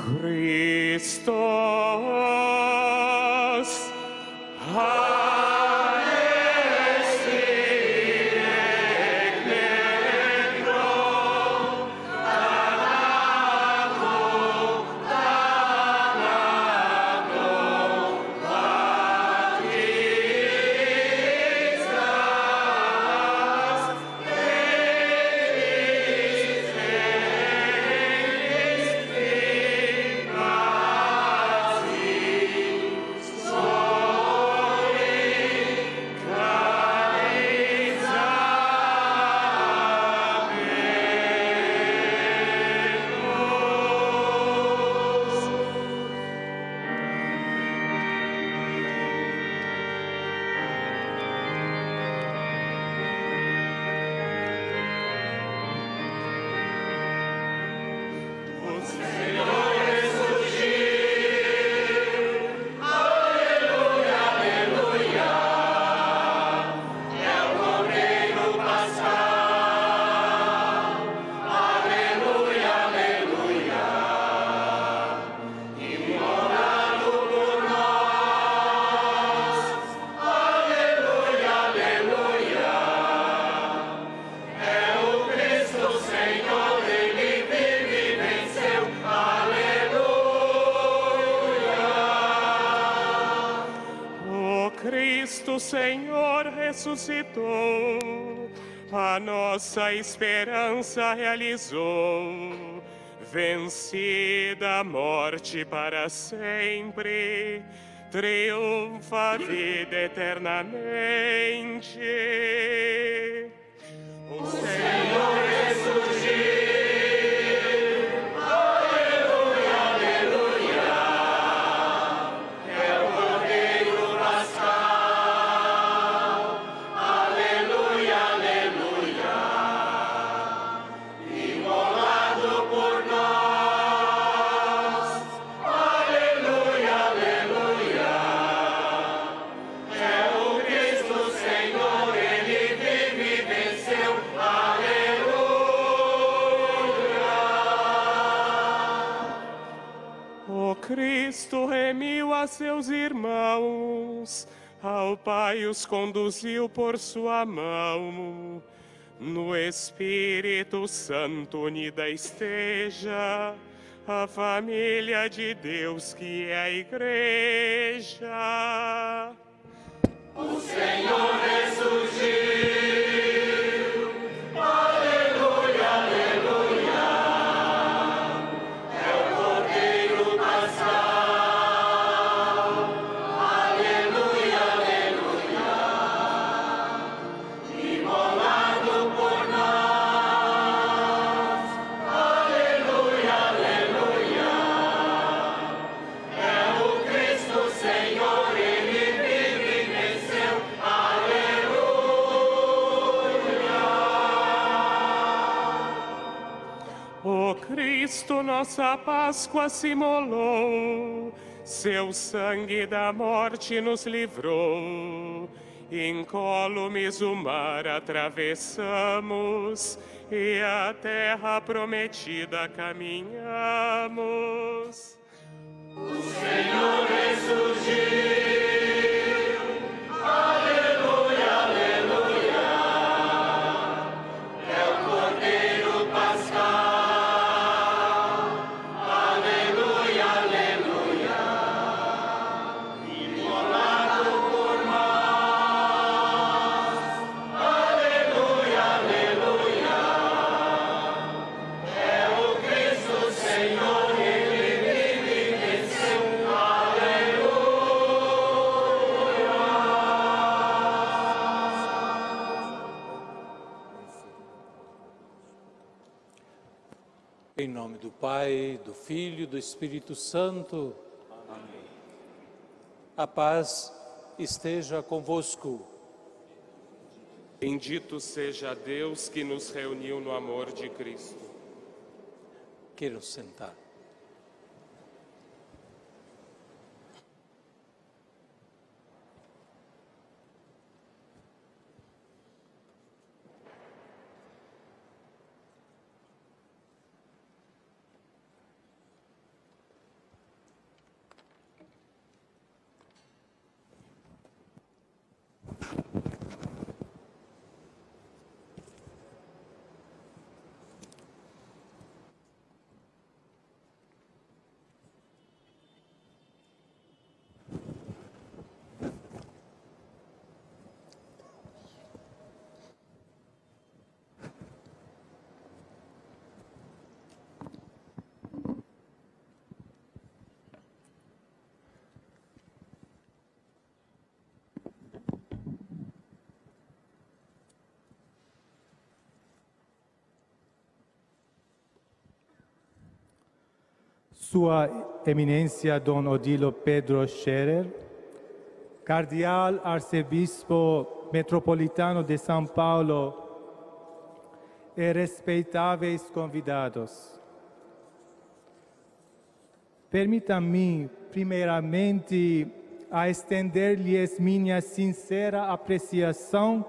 Christos Cristo Senhor ressuscitou, a nossa esperança realizou. Vencida a morte para sempre, triunfa a vida eternamente. O Senhor ressurgiu. Cristo remiu a seus irmãos, ao Pai os conduziu por sua mão. No Espírito Santo unida esteja a família de Deus que é a Igreja. O Senhor ressurgiu. Cristo nossa Páscoa se imolou, seu sangue da morte nos livrou. Incólumes o mar atravessamos e a terra prometida caminhamos. O Senhor ressurgiu. Em nome do Pai, do Filho e do Espírito Santo. Amém. A paz esteja convosco. Bendito seja Deus que nos reuniu no amor de Cristo. Queiram sentar. Sua Eminência Dom Odilo Pedro Scherer, Cardeal Arcebispo Metropolitano de São Paulo e respeitáveis convidados. Permita-me, primeiramente, a estender-lhes minha sincera apreciação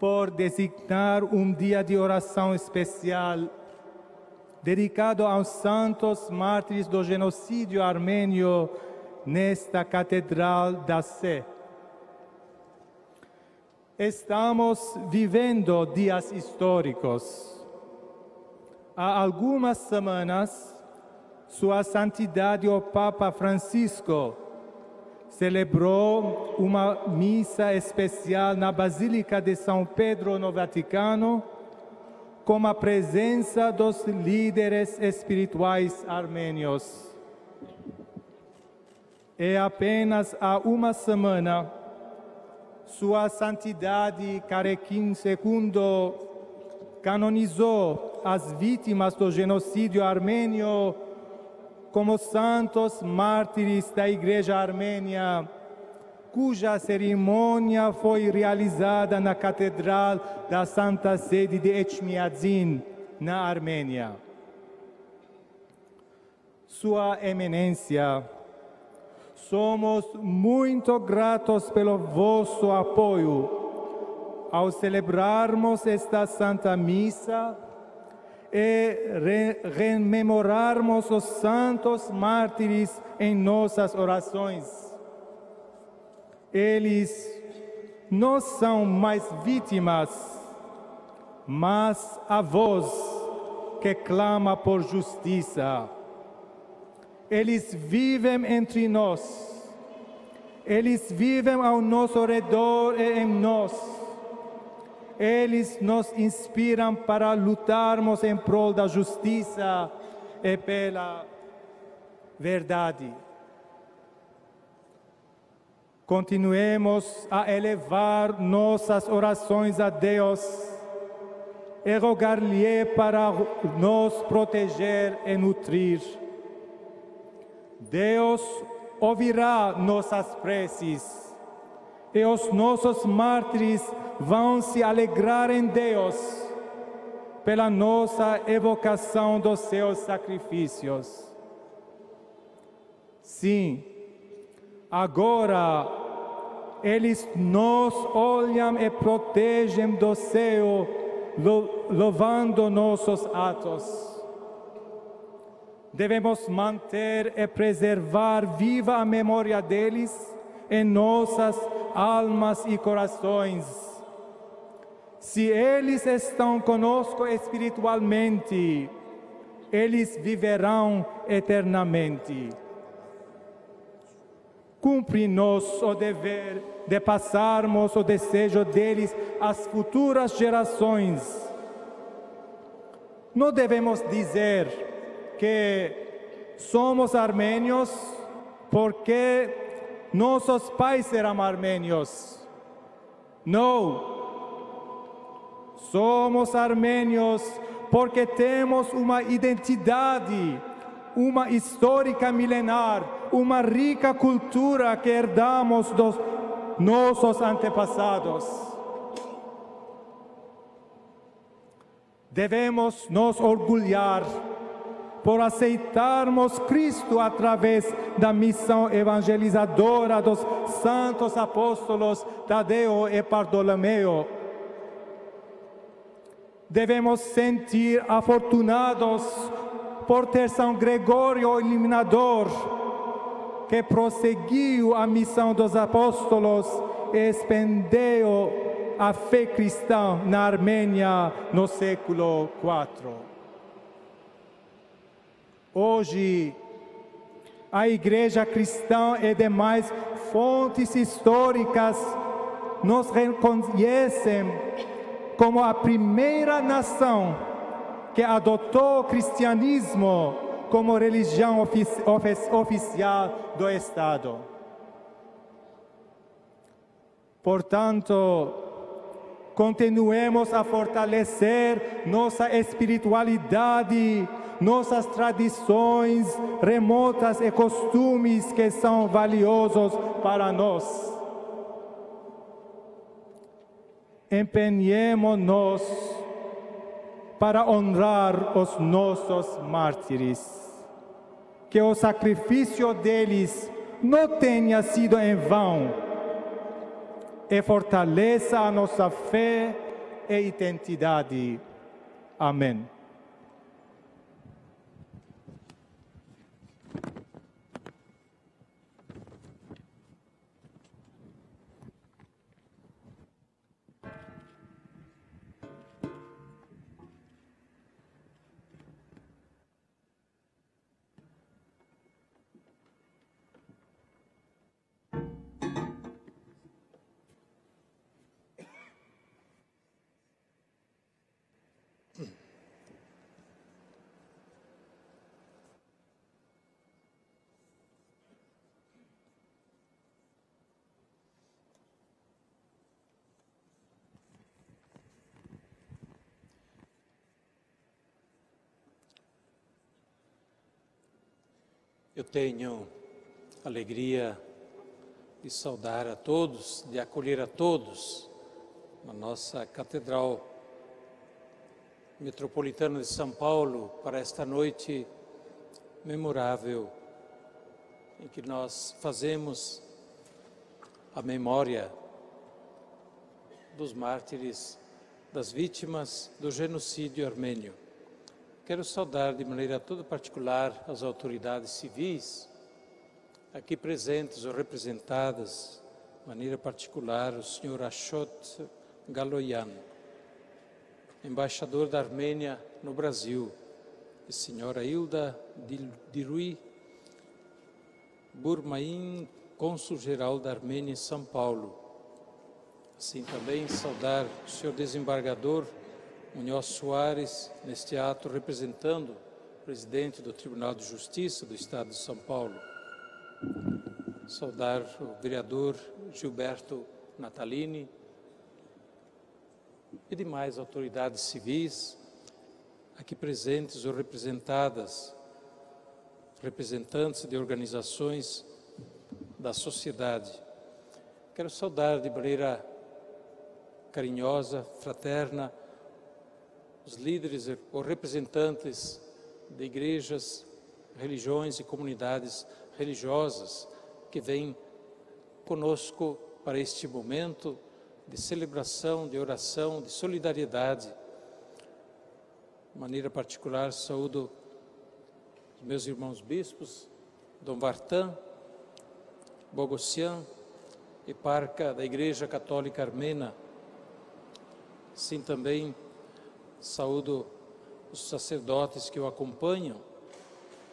por designar um dia de oração especial dedicado aos santos mártires do genocídio armênio nesta Catedral da Sé. Estamos vivendo dias históricos. Há algumas semanas, Sua Santidade o Papa Francisco celebrou uma missa especial na Basílica de São Pedro, no Vaticano, com a presença dos líderes espirituais armênios. E apenas há uma semana, Sua Santidade Carequim II canonizou as vítimas do genocídio armênio como santos mártires da Igreja Armênia, cuja cerimônia foi realizada na Catedral da Santa Sede de Etchmiadzin, na Armênia. Sua Eminência, somos muito gratos pelo vosso apoio ao celebrarmos esta Santa Missa e rememorarmos os santos mártires em nossas orações. Eles não são mais vítimas, mas a voz que clama por justiça. Eles vivem entre nós. Eles vivem ao nosso redor e em nós. Eles nos inspiram para lutarmos em prol da justiça e pela verdade. Continuemos a elevar nossas orações a Deus e rogar-lhe para nos proteger e nutrir. Deus ouvirá nossas preces e os nossos mártires vão se alegrar em Deus pela nossa evocação dos seus sacrifícios. Sim, agora eles nos olham e protegem do céu, louvando nossos atos. Devemos manter e preservar viva a memória deles em nossas almas e corações. Se eles estão conosco espiritualmente, eles viverão eternamente. Cumpre-nos o dever de passarmos o desejo deles às futuras gerações. Não devemos dizer que somos armênios porque nossos pais eram armênios. Não. Somos armênios porque temos uma identidade, uma histórica milenar, uma rica cultura que herdamos dos nossos antepassados. Devemos nos orgulhar por aceitarmos Cristo através da missão evangelizadora dos santos apóstolos Tadeu e Bartolomeu. Devemos sentir afortunados por ter São Gregório o Iluminador, que prosseguiu a missão dos apóstolos e expandeu a fé cristã na Armênia no século IV. Hoje, a Igreja cristã e demais fontes históricas nos reconhecem como a primeira nação que adotou o cristianismo como religião oficial do Estado. Portanto, continuemos a fortalecer nossa espiritualidade nossas tradições remotas e costumes que são valiosos para nós. Empenhemo-nos para honrar os nossos mártires. Que o sacrifício deles não tenha sido em vão e fortaleça a nossa fé e identidade. Amém. Eu tenho alegria de saudar a todos, de acolher a todos na nossa Catedral Metropolitana de São Paulo para esta noite memorável em que nós fazemos a memória dos mártires, das vítimas do genocídio armênio. Quero saudar de maneira toda particular as autoridades civis aqui presentes ou representadas, de maneira particular o Sr. Ashot Galoyan, embaixador da Armênia no Brasil, a Sra. Hilda Dirui Burmain, cônsul-geral da Armênia em São Paulo. Assim também saudar o Sr. desembargador Munhoz Soares, neste ato representando o presidente do Tribunal de Justiça do Estado de São Paulo. Saudar o vereador Gilberto Natalini e demais autoridades civis aqui presentes ou representadas, representantes de organizações da sociedade. Quero saudar de maneira carinhosa, fraterna, os líderes ou representantes de igrejas, religiões e comunidades religiosas que vêm conosco para este momento de celebração, de oração, de solidariedade. De maneira particular, saúdo os meus irmãos bispos, Dom Vartan Bogossian, eparca da Igreja Católica Armena. Sim, também saúdo os sacerdotes que o acompanham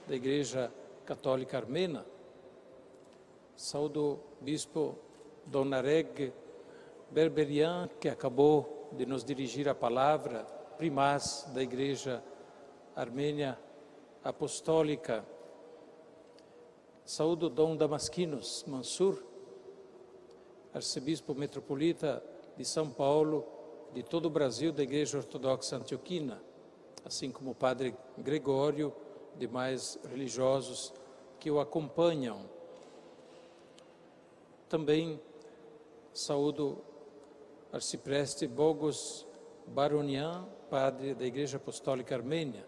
da Igreja Católica Armena. Saúdo o bispo Dom Nareg Berberian, que acabou de nos dirigir a palavra, primaz da Igreja Armênia Apostólica. Saúdo Dom Damasquinos Mansur, arcebispo metropolita de São Paulo, de todo o Brasil, da Igreja Ortodoxa Antioquina, assim como o Padre Gregório, demais religiosos que o acompanham. Também saúdo arcipreste Bogos Baronian, padre da Igreja Apostólica Armênia,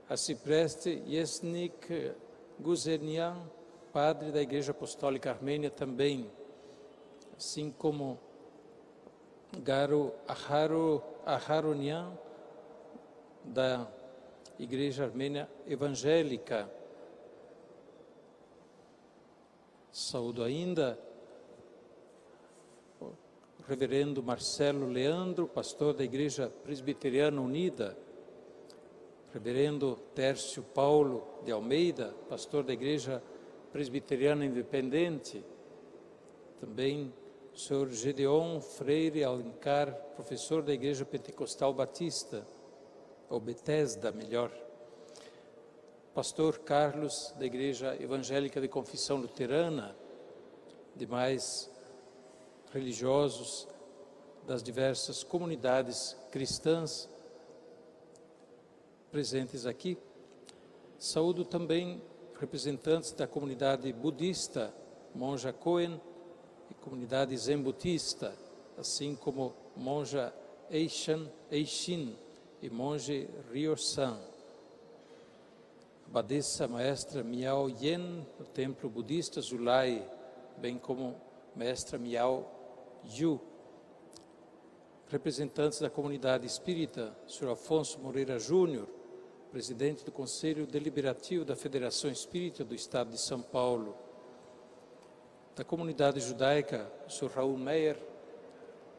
arcipreste Yesnik Guzenian, padre da Igreja Apostólica Armênia também, assim como Garo Aharonian, da Igreja Armênia Evangélica. Saúdo ainda o reverendo Marcelo Leandro, pastor da Igreja Presbiteriana Unida, reverendo Tércio Paulo de Almeida, pastor da Igreja Presbiteriana Independente, também o senhor Gedeon Freire Alencar, professor da Igreja Pentecostal Batista, ou Betesda, melhor. Pastor Carlos, da Igreja Evangélica de Confissão Luterana, demais religiosos das diversas comunidades cristãs, presentes aqui. Saúdo também representantes da comunidade budista Monja Koen e comunidade Zen Budista, assim como Monja Eishin e Monge Ryo-san. Abadesa Maestra Miao Yen, no Templo Budista Zulai, bem como Mestra Miao Yu. Representantes da comunidade espírita, Sr. Afonso Moreira Júnior, presidente do Conselho Deliberativo da Federação Espírita do Estado de São Paulo. Da comunidade judaica, Sr. Raul Meyer,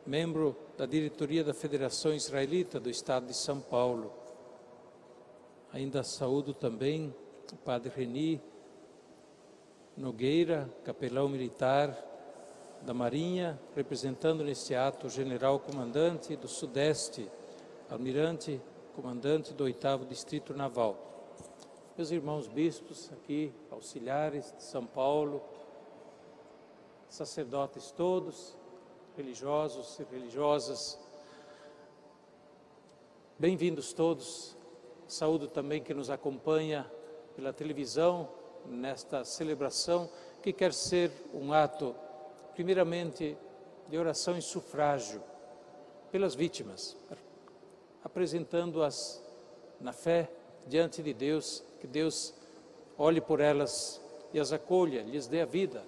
membro da diretoria da Federação Israelita do Estado de São Paulo. Ainda saúdo também o Padre Reni Nogueira, capelão militar da Marinha, representando neste ato o general-comandante do Sudeste, almirante comandante do 8º Distrito Naval. Meus irmãos bispos aqui, auxiliares de São Paulo, sacerdotes todos, religiosos e religiosas, bem-vindos todos. Saúdo também que nos acompanha pela televisão nesta celebração, que quer ser um ato, primeiramente, de oração e sufrágio pelas vítimas, apresentando-as na fé diante de Deus, que Deus olhe por elas e as acolha, lhes dê a vida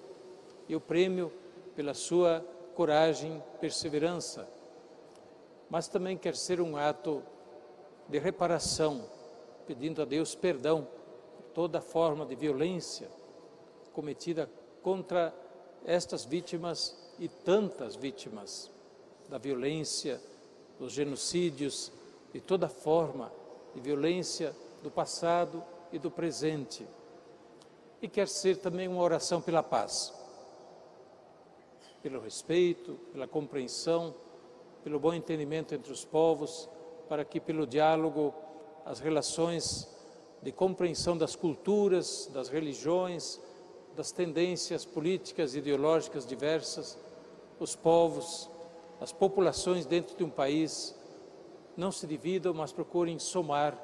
e o prêmio pela sua coragem e perseverança. Mas também quer ser um ato de reparação, pedindo a Deus perdão por toda forma de violência cometida contra estas vítimas e tantas vítimas da violência, dos genocídios, de toda forma de violência do passado e do presente. E quer ser também uma oração pela paz, pelo respeito, pela compreensão, pelo bom entendimento entre os povos, para que pelo diálogo as relações de compreensão das culturas, das religiões, das tendências políticas e ideológicas diversas, os povos, as populações dentro de um país não se dividam, mas procurem somar,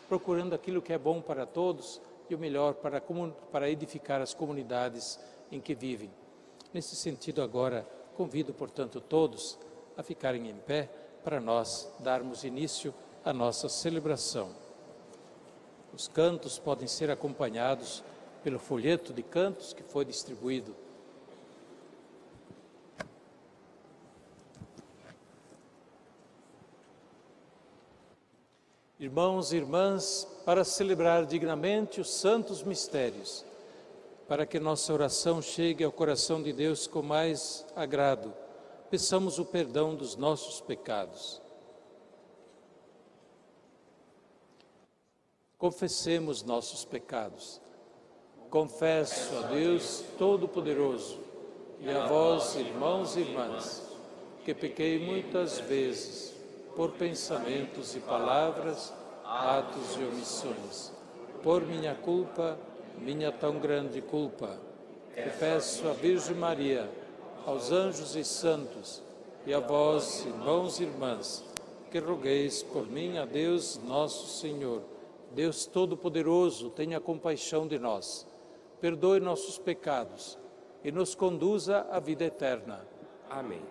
procurando aquilo que é bom para todos e o melhor para edificar as comunidades em que vivem. Nesse sentido, agora, convido, portanto, todos a ficarem em pé para nós darmos início à nossa celebração. Os cantos podem ser acompanhados pelo folheto de cantos que foi distribuído. Irmãos e irmãs, para celebrar dignamente os santos mistérios, para que nossa oração chegue ao coração de Deus com mais agrado, peçamos o perdão dos nossos pecados. Confessemos nossos pecados. Confesso a Deus Todo-Poderoso e a vós, irmãos e irmãs, que pequei muitas vezes por pensamentos e palavras, atos e omissões. Por minha culpa, minha tão grande culpa, e peço à Virgem Maria, aos anjos e santos, e a vós, irmãos e irmãs, que rogueis por mim a Deus nosso Senhor. Deus Todo-Poderoso, tenha compaixão de nós, perdoe nossos pecados e nos conduza à vida eterna. Amém.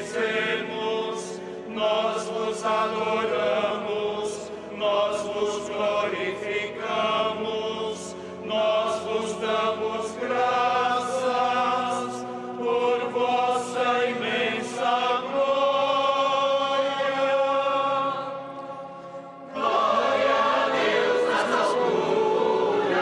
bendizemos, nós vos adoramos, nós vos glorificamos, nós vos damos graças por vossa imensa glória. Glória a Deus nas alturas,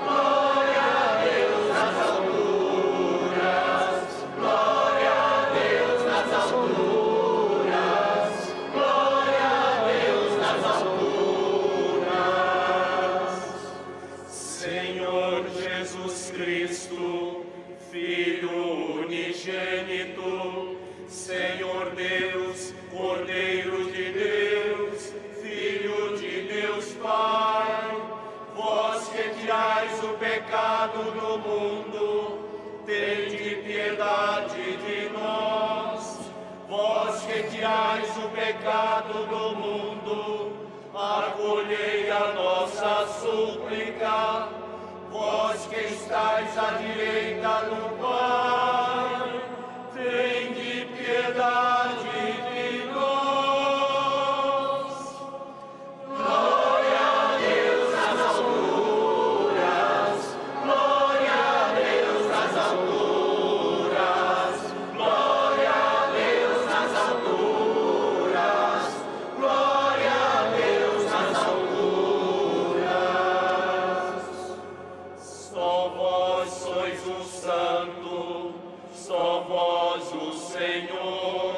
glória a Deus nas alturas, glória a Deus nas alturas, glória a Deus nas alturas. Senhor Jesus Cristo, Filho unigênito, Senhor Deus, Cordeiro de Deus, Filho de Deus Pai, vós que tirais o pecado do mundo, tende piedade de nós. Vós que tirais o pecado do mundo, acolhei a nossa súplica. Vós que estáis à direita do Pai, tende piedade de nós. Glória a Deus nas alturas, glória a Deus nas alturas, glória a Deus nas alturas, glória a Deus nas alturas. Só vós sois o Santo, só vós o Senhor,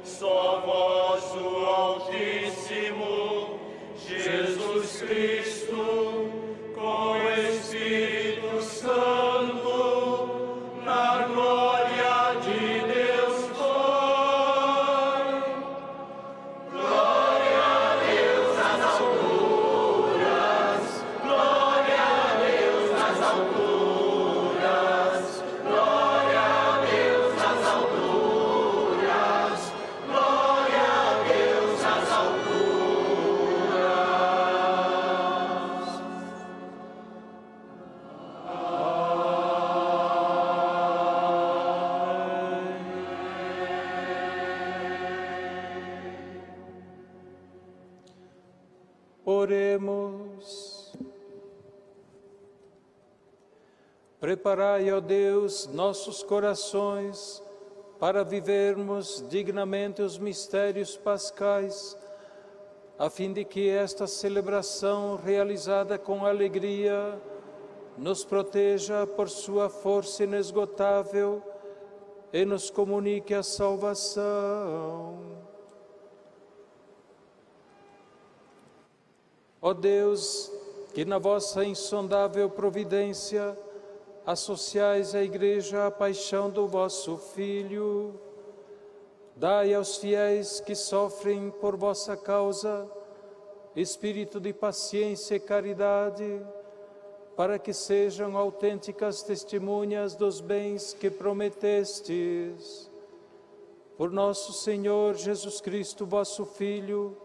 só vós o Altíssimo, Jesus Cristo, com o Espírito Santo, na glória de Deus Pai. Glória a Deus nas alturas, glória a Deus nas alturas, glória a Deus nas alturas, glória a Deus nas alturas. Oremos. Preparai, ó Deus, nossos corações para vivermos dignamente os mistérios pascais, a fim de que esta celebração realizada com alegria nos proteja por sua força inesgotável e nos comunique a salvação. Ó Deus, que na vossa insondável providência associais à Igreja a paixão do vosso Filho, dai aos fiéis que sofrem por vossa causa espírito de paciência e caridade, para que sejam autênticas testemunhas dos bens que prometestes. Por nosso Senhor Jesus Cristo, vosso Filho,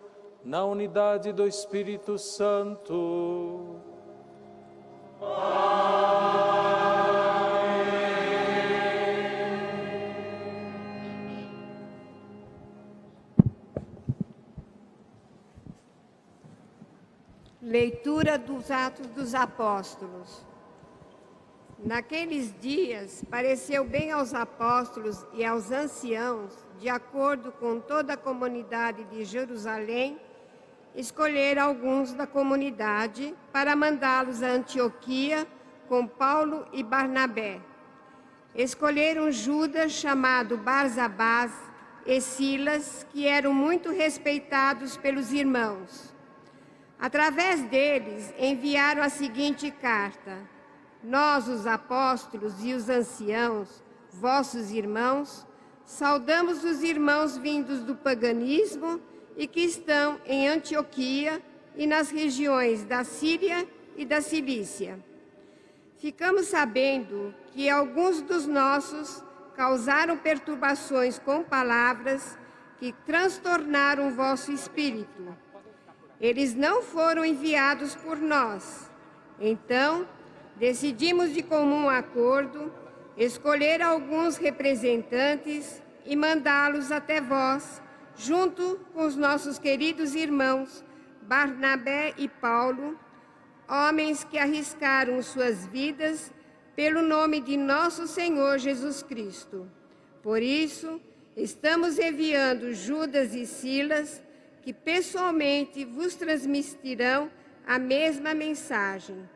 na unidade do Espírito Santo. Leitura dos Atos dos Apóstolos. Naqueles dias, pareceu bem aos apóstolos e aos anciãos, de acordo com toda a comunidade de Jerusalém, escolher alguns da comunidade para mandá-los a Antioquia com Paulo e Barnabé. Escolheram Judas, chamado Barsabás, e Silas, que eram muito respeitados pelos irmãos. Através deles, enviaram a seguinte carta: Nós, os apóstolos e os anciãos, vossos irmãos, saudamos os irmãos vindos do paganismo e que estão em Antioquia e nas regiões da Síria e da Cilícia. Ficamos sabendo que alguns dos nossos causaram perturbações com palavras que transtornaram o vosso espírito. Eles não foram enviados por nós. Então, decidimos de comum acordo escolher alguns representantes e mandá-los até vós, junto com os nossos queridos irmãos Barnabé e Paulo, homens que arriscaram suas vidas pelo nome de nosso Senhor Jesus Cristo. Por isso, estamos enviando Judas e Silas, que pessoalmente vos transmitirão a mesma mensagem,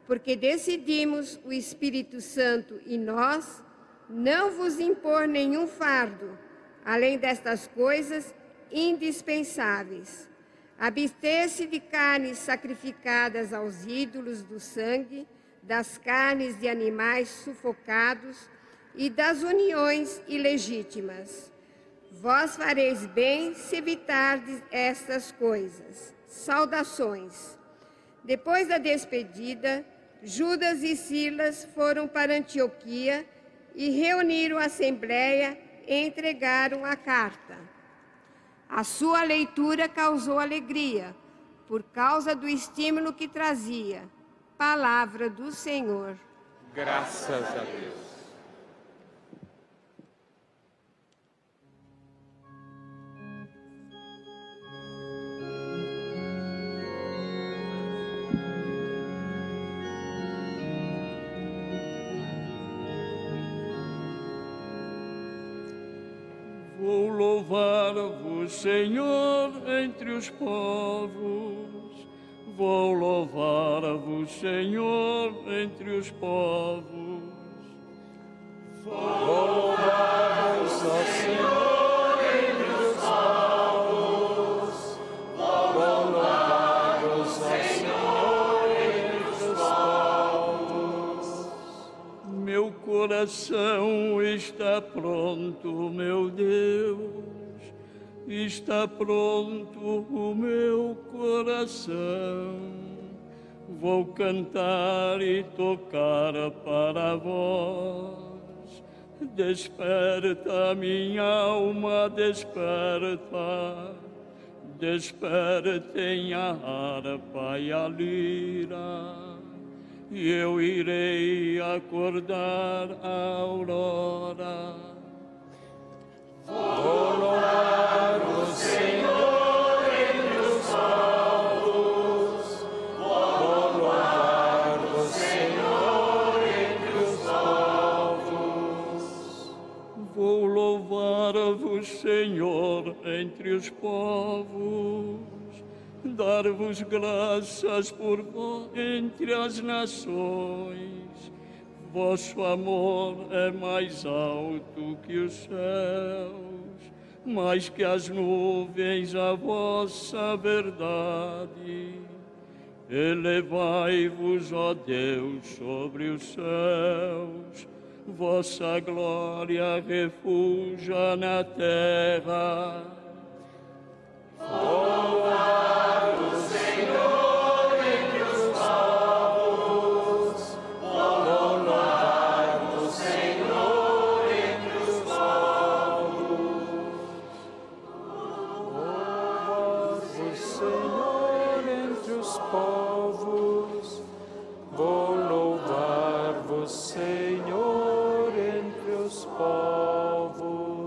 porque decidimos, o Espírito Santo e nós, não vos impor nenhum fardo, além destas coisas indispensáveis: abster-se de carnes sacrificadas aos ídolos, do sangue, das carnes de animais sufocados e das uniões ilegítimas. Vós fareis bem se evitardes estas coisas. Saudações. Depois da despedida, Judas e Silas foram para Antioquia e reuniram a assembleia e entregaram a carta. A sua leitura causou alegria, por causa do estímulo que trazia. Palavra do Senhor. Graças a Deus. Vou louvar-vos, Senhor, entre os povos. Vou louvar-vos, Senhor, entre os povos. Vou louvar-vos, ó Senhor, entre os povos. Vou louvar-vos, ó Senhor, entre os povos. Meu coração está pronto, meu Deus. Está pronto o meu coração. Vou cantar e tocar para vós. Desperta, minha alma, desperta. Despertem a harpa e a lira. E eu irei acordar a aurora. Vou louvar o Senhor entre os povos. Vou louvar o Senhor entre os povos. Vou louvar-vos, Senhor, entre os povos. Dar-vos graças por vós entre as nações. Vosso amor é mais alto que os céus, mais que as nuvens a vossa verdade. Elevai-vos, ó Deus, sobre os céus, vossa glória refugia na terra. Vou louvar o Senhor entre os povos. Vou louvar o Senhor entre os povos. Vou louvar-vos, Senhor, entre os povos. Vou louvar-vos, Senhor, entre os povos.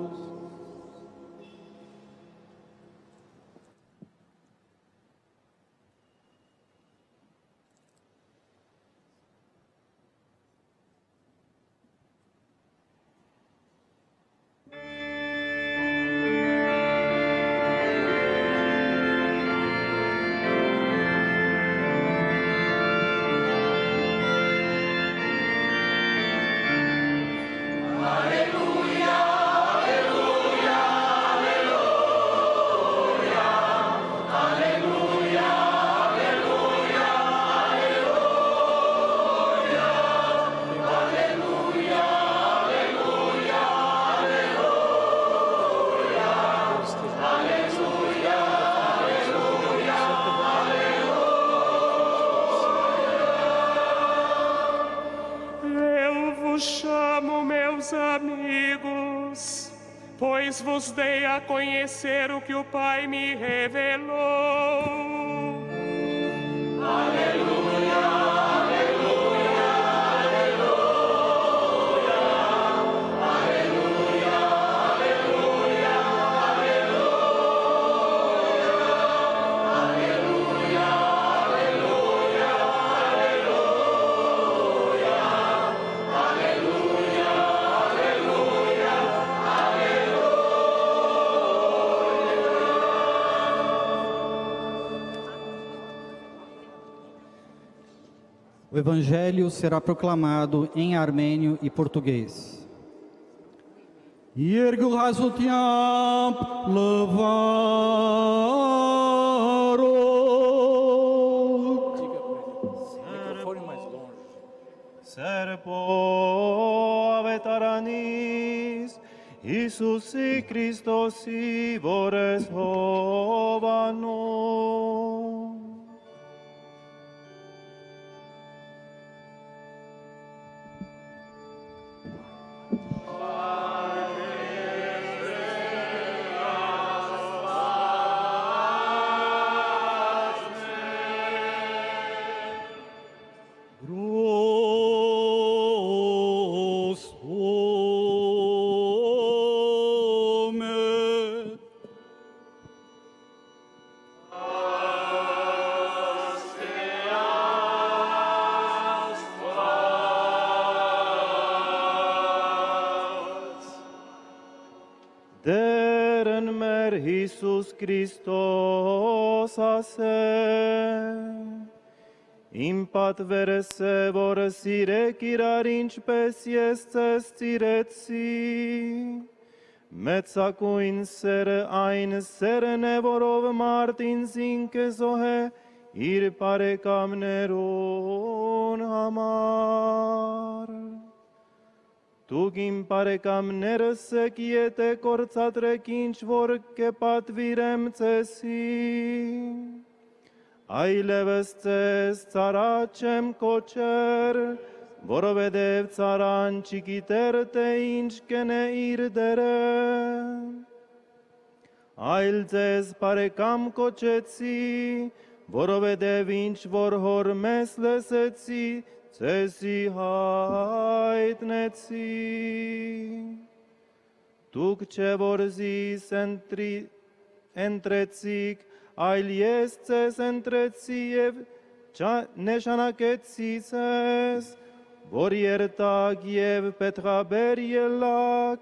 Amigos, pois vos dei a conhecer o que o Pai me revelou. Aleluia, aleluia, aleluia, aleluia, aleluia. O Evangelho será proclamado em armênio e português. Երգուհասությամբ լվարոք Microfone mais longe. Serpo avetaranís, Iisusi Christosi vores hovano. Deren mer Iisus Christos asem, impat verese vor sire kirarinch pes jestes tiretsi, metsakuin sere ein sere nevorov martin sinke zohe, ir parekam neron hamar. Tugim parekam nerse kiete korcatre kinch vor ke patvirem cesi. Ai levestes caracem kocher, vorovedev caran chikiter te inch kene irdere. Ailtes parekam kochetsi, vorovedev inch vor hormes lesetsi, Cesi haitnetsi, tuc ce vorzis entretzic, ailiesces entretziev, neșanaketzises, vor iertag jev petraber jelak,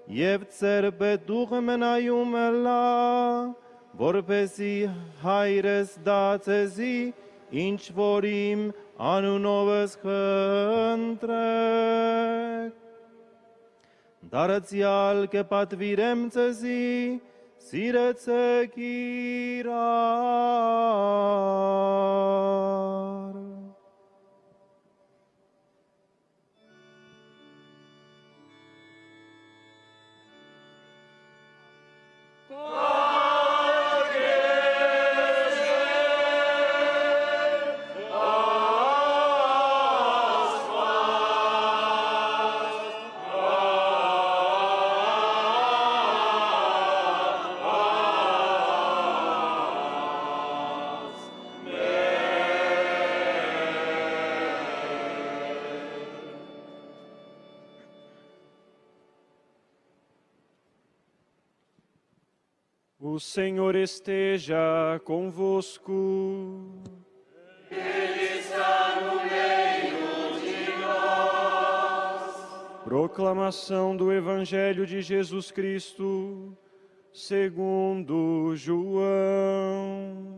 jev cer petuch menaiumela, vor pesi haires dacezi, inch vorim anu noves hântrec. Darățial che patvirem cezi, sirețe chirar. O Senhor esteja convosco. Ele está no meio de nós. Proclamação do Evangelho de Jesus Cristo, segundo João.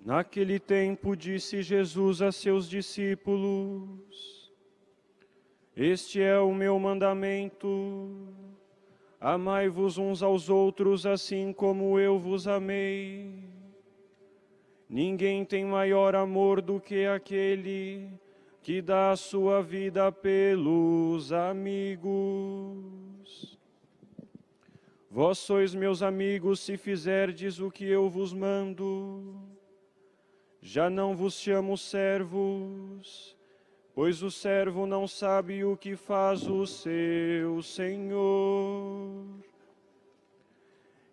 Naquele tempo disse Jesus a seus discípulos: Este é o meu mandamento, amai-vos uns aos outros assim como eu vos amei. Ninguém tem maior amor do que aquele que dá a sua vida pelos amigos. Vós sois meus amigos se fizerdes o que eu vos mando. Já não vos chamo servos, pois o servo não sabe o que faz o seu senhor.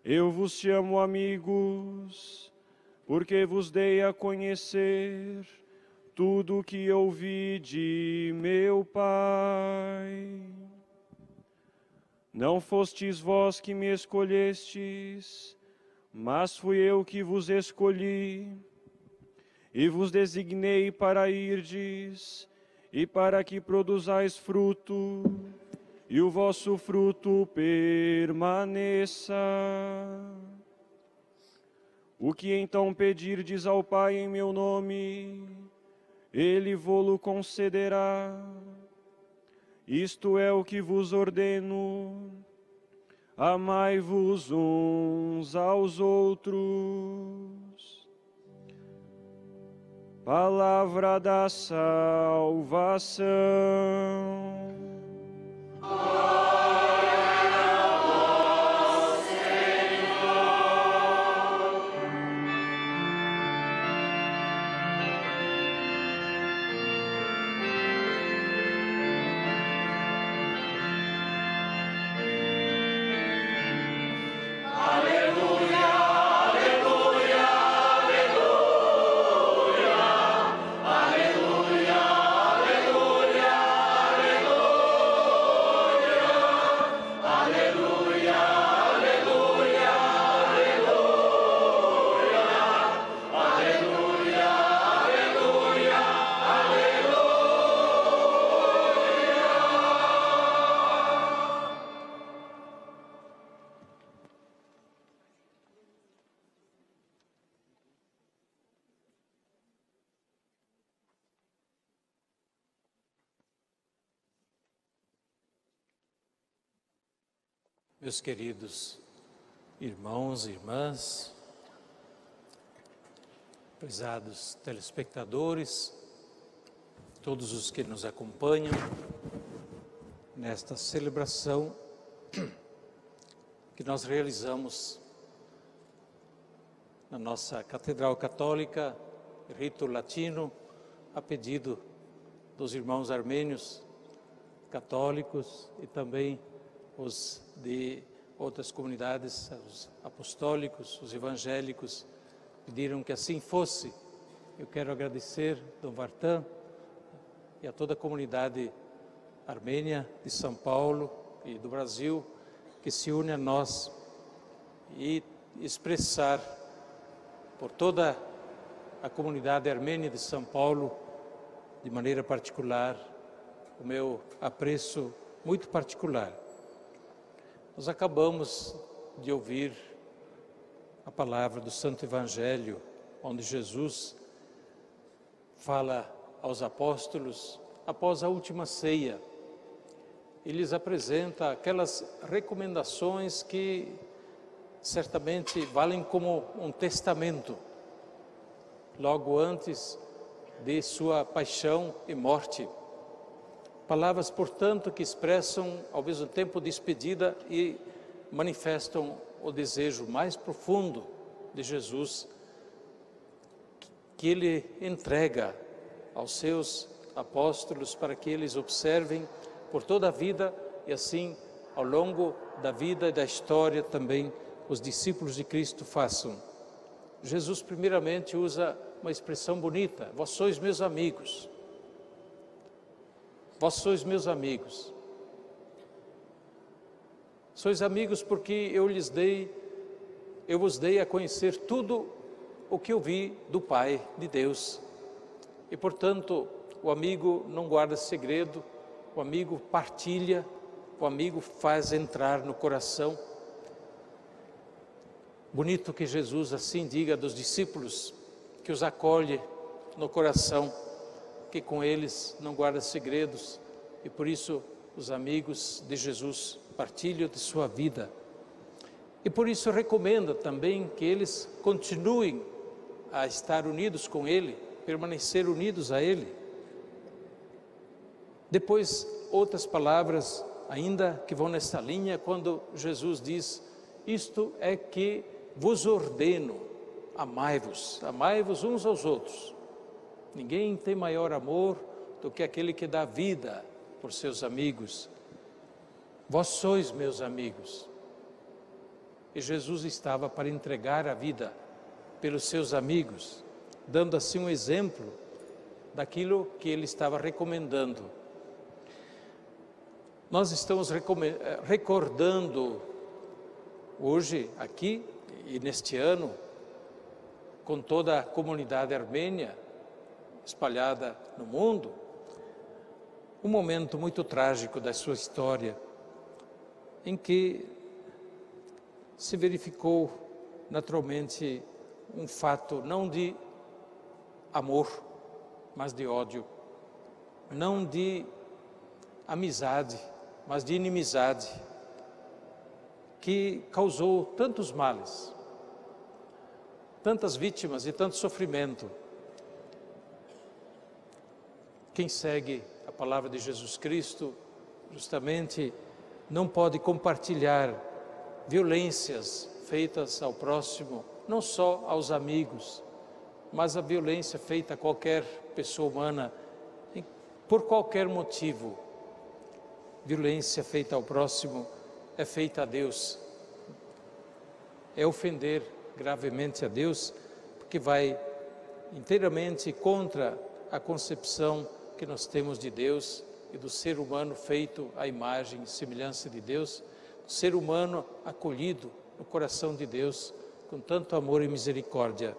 Eu vos chamo amigos, porque vos dei a conhecer tudo o que eu ouvi de meu Pai. Não fostes vós que me escolhestes, mas fui eu que vos escolhi, e vos designei para irdes, e para que produzais fruto, e o vosso fruto permaneça. O que então pedirdes ao Pai em meu nome, Ele vô-lo concederá. Isto é o que vos ordeno: amai-vos uns aos outros. Palavra da salvação. Meus queridos irmãos e irmãs, prezados telespectadores, todos os que nos acompanham nesta celebração que nós realizamos na nossa Catedral Católica, rito latino, a pedido dos irmãos armênios católicos e também os de outras comunidades, os apostólicos, os evangélicos, pediram que assim fosse. Eu quero agradecer Dom Vartan e a toda a comunidade armênia de São Paulo e do Brasil, que se une a nós, e expressar por toda a comunidade armênia de São Paulo, de maneira particular, o meu apreço muito particular. Nós acabamos de ouvir a palavra do Santo Evangelho, onde Jesus fala aos apóstolos após a última ceia. Ele lhes apresenta aquelas recomendações que certamente valem como um testamento, logo antes de sua paixão e morte. Palavras, portanto, que expressam ao mesmo tempo despedida e manifestam o desejo mais profundo de Jesus, que Ele entrega aos seus apóstolos para que eles observem por toda a vida e assim, ao longo da vida e da história também, os discípulos de Cristo façam. Jesus primeiramente usa uma expressão bonita: vós sois meus amigos. Vós sois meus amigos. Sois amigos porque eu vos dei a conhecer tudo o que eu vi do Pai, de Deus. E, portanto, o amigo não guarda segredo, o amigo partilha, o amigo faz entrar no coração. Bonito que Jesus assim diga dos discípulos, que os acolhe no coração, que com eles não guarda segredos, e por isso os amigos de Jesus partilham de sua vida. E por isso recomenda também que eles continuem a estar unidos com Ele, permanecer unidos a Ele. Depois, outras palavras ainda que vão nesta linha, quando Jesus diz: isto é que vos ordeno, amai-vos, amai-vos uns aos outros. Ninguém tem maior amor do que aquele que dá vida por seus amigos. Vós sois meus amigos. E Jesus estava para entregar a vida pelos seus amigos, dando assim um exemplo daquilo que ele estava recomendando. Nós estamos recordando hoje, aqui e neste ano, com toda a comunidade armênia espalhada no mundo, um momento muito trágico da sua história, em que se verificou naturalmente um fato não de amor, mas de ódio, não de amizade, mas de inimizade, que causou tantos males, tantas vítimas e tanto sofrimento. Quem segue a palavra de Jesus Cristo, justamente, não pode compartilhar violências feitas ao próximo, não só aos amigos, mas a violência feita a qualquer pessoa humana, por qualquer motivo. Violência feita ao próximo é feita a Deus. É ofender gravemente a Deus, porque vai inteiramente contra a concepção que nós temos de Deus e do ser humano feito à imagem e semelhança de Deus, do ser humano acolhido no coração de Deus com tanto amor e misericórdia.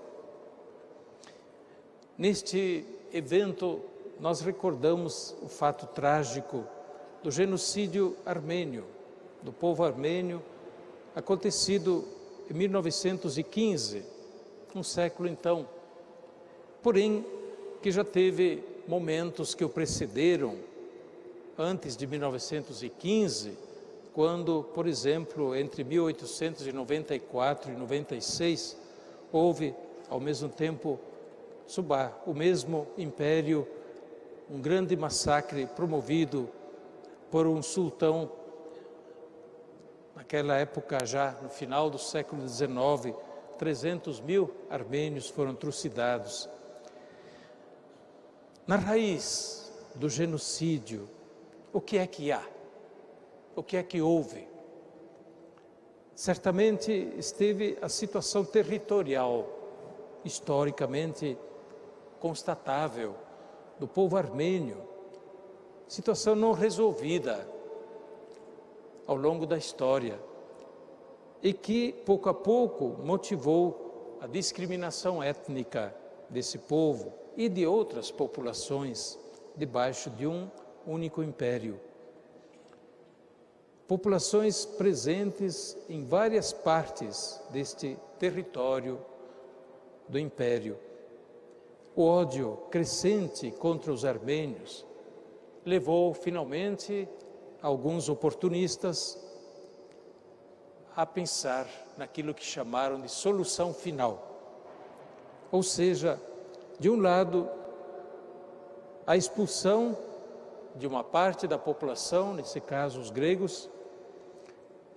Neste evento, nós recordamos o fato trágico do genocídio armênio, do povo armênio, acontecido em 1915, um século então, porém que já teve momentos que o precederam, antes de 1915, quando, por exemplo, entre 1894 e 96, houve, ao mesmo tempo, sob o mesmo império, um grande massacre promovido por um sultão, naquela época já no final do século XIX, 300 mil armênios foram trucidados. Na raiz do genocídio, o que é que há? O que é que houve? Certamente esteve a situação territorial, historicamente constatável, do povo armênio, situação não resolvida ao longo da história e que, pouco a pouco, motivou a discriminação étnica desse povo e de outras populações debaixo de um único império. Populações presentes em várias partes deste território do império. O ódio crescente contra os armênios levou finalmente alguns oportunistas a pensar naquilo que chamaram de solução final. Ou seja, de um lado, a expulsão de uma parte da população, nesse caso os gregos,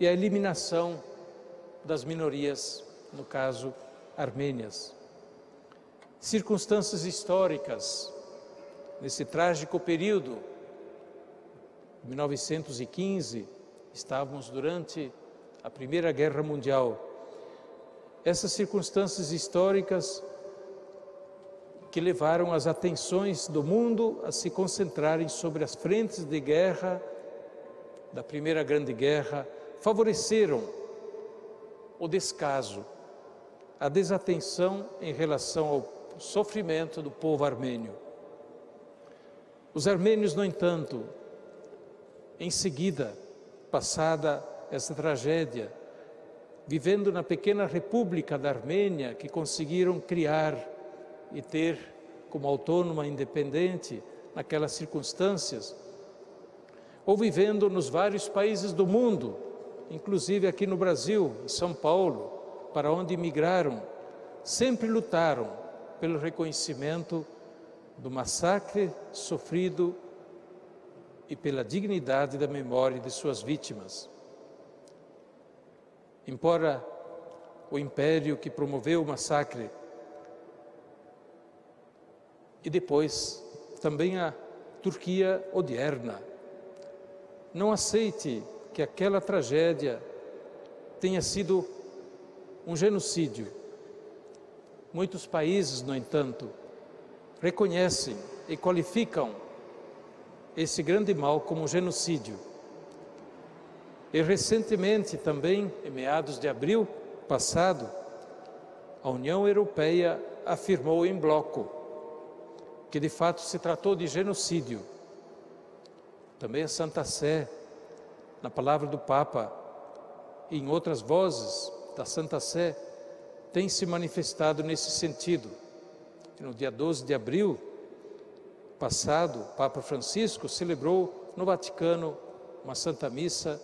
e a eliminação das minorias, no caso armênias. Circunstâncias históricas, nesse trágico período, 1915, estávamos durante a Primeira Guerra Mundial. Essas circunstâncias históricas que levaram as atenções do mundo a se concentrarem sobre as frentes de guerra da Primeira Grande Guerra, favoreceram o descaso, a desatenção em relação ao sofrimento do povo armênio. Os armênios, no entanto, em seguida, passada essa tragédia, vivendo na pequena república da Armênia, que conseguiram criar e ter como autônoma independente naquelas circunstâncias, ou vivendo nos vários países do mundo, inclusive aqui no Brasil, em São Paulo, para onde migraram, sempre lutaram pelo reconhecimento do massacre sofrido e pela dignidade da memória de suas vítimas. Embora o império que promoveu o massacre e depois também a Turquia odierna não aceite que aquela tragédia tenha sido um genocídio. Muitos países, no entanto, reconhecem e qualificam esse grande mal como genocídio. E recentemente também, em meados de abril passado, a União Europeia afirmou em bloco que de fato se tratou de genocídio. Também a Santa Sé, na palavra do Papa e em outras vozes da Santa Sé, tem se manifestado nesse sentido. E no dia 12 de abril passado, o Papa Francisco celebrou no Vaticano uma Santa Missa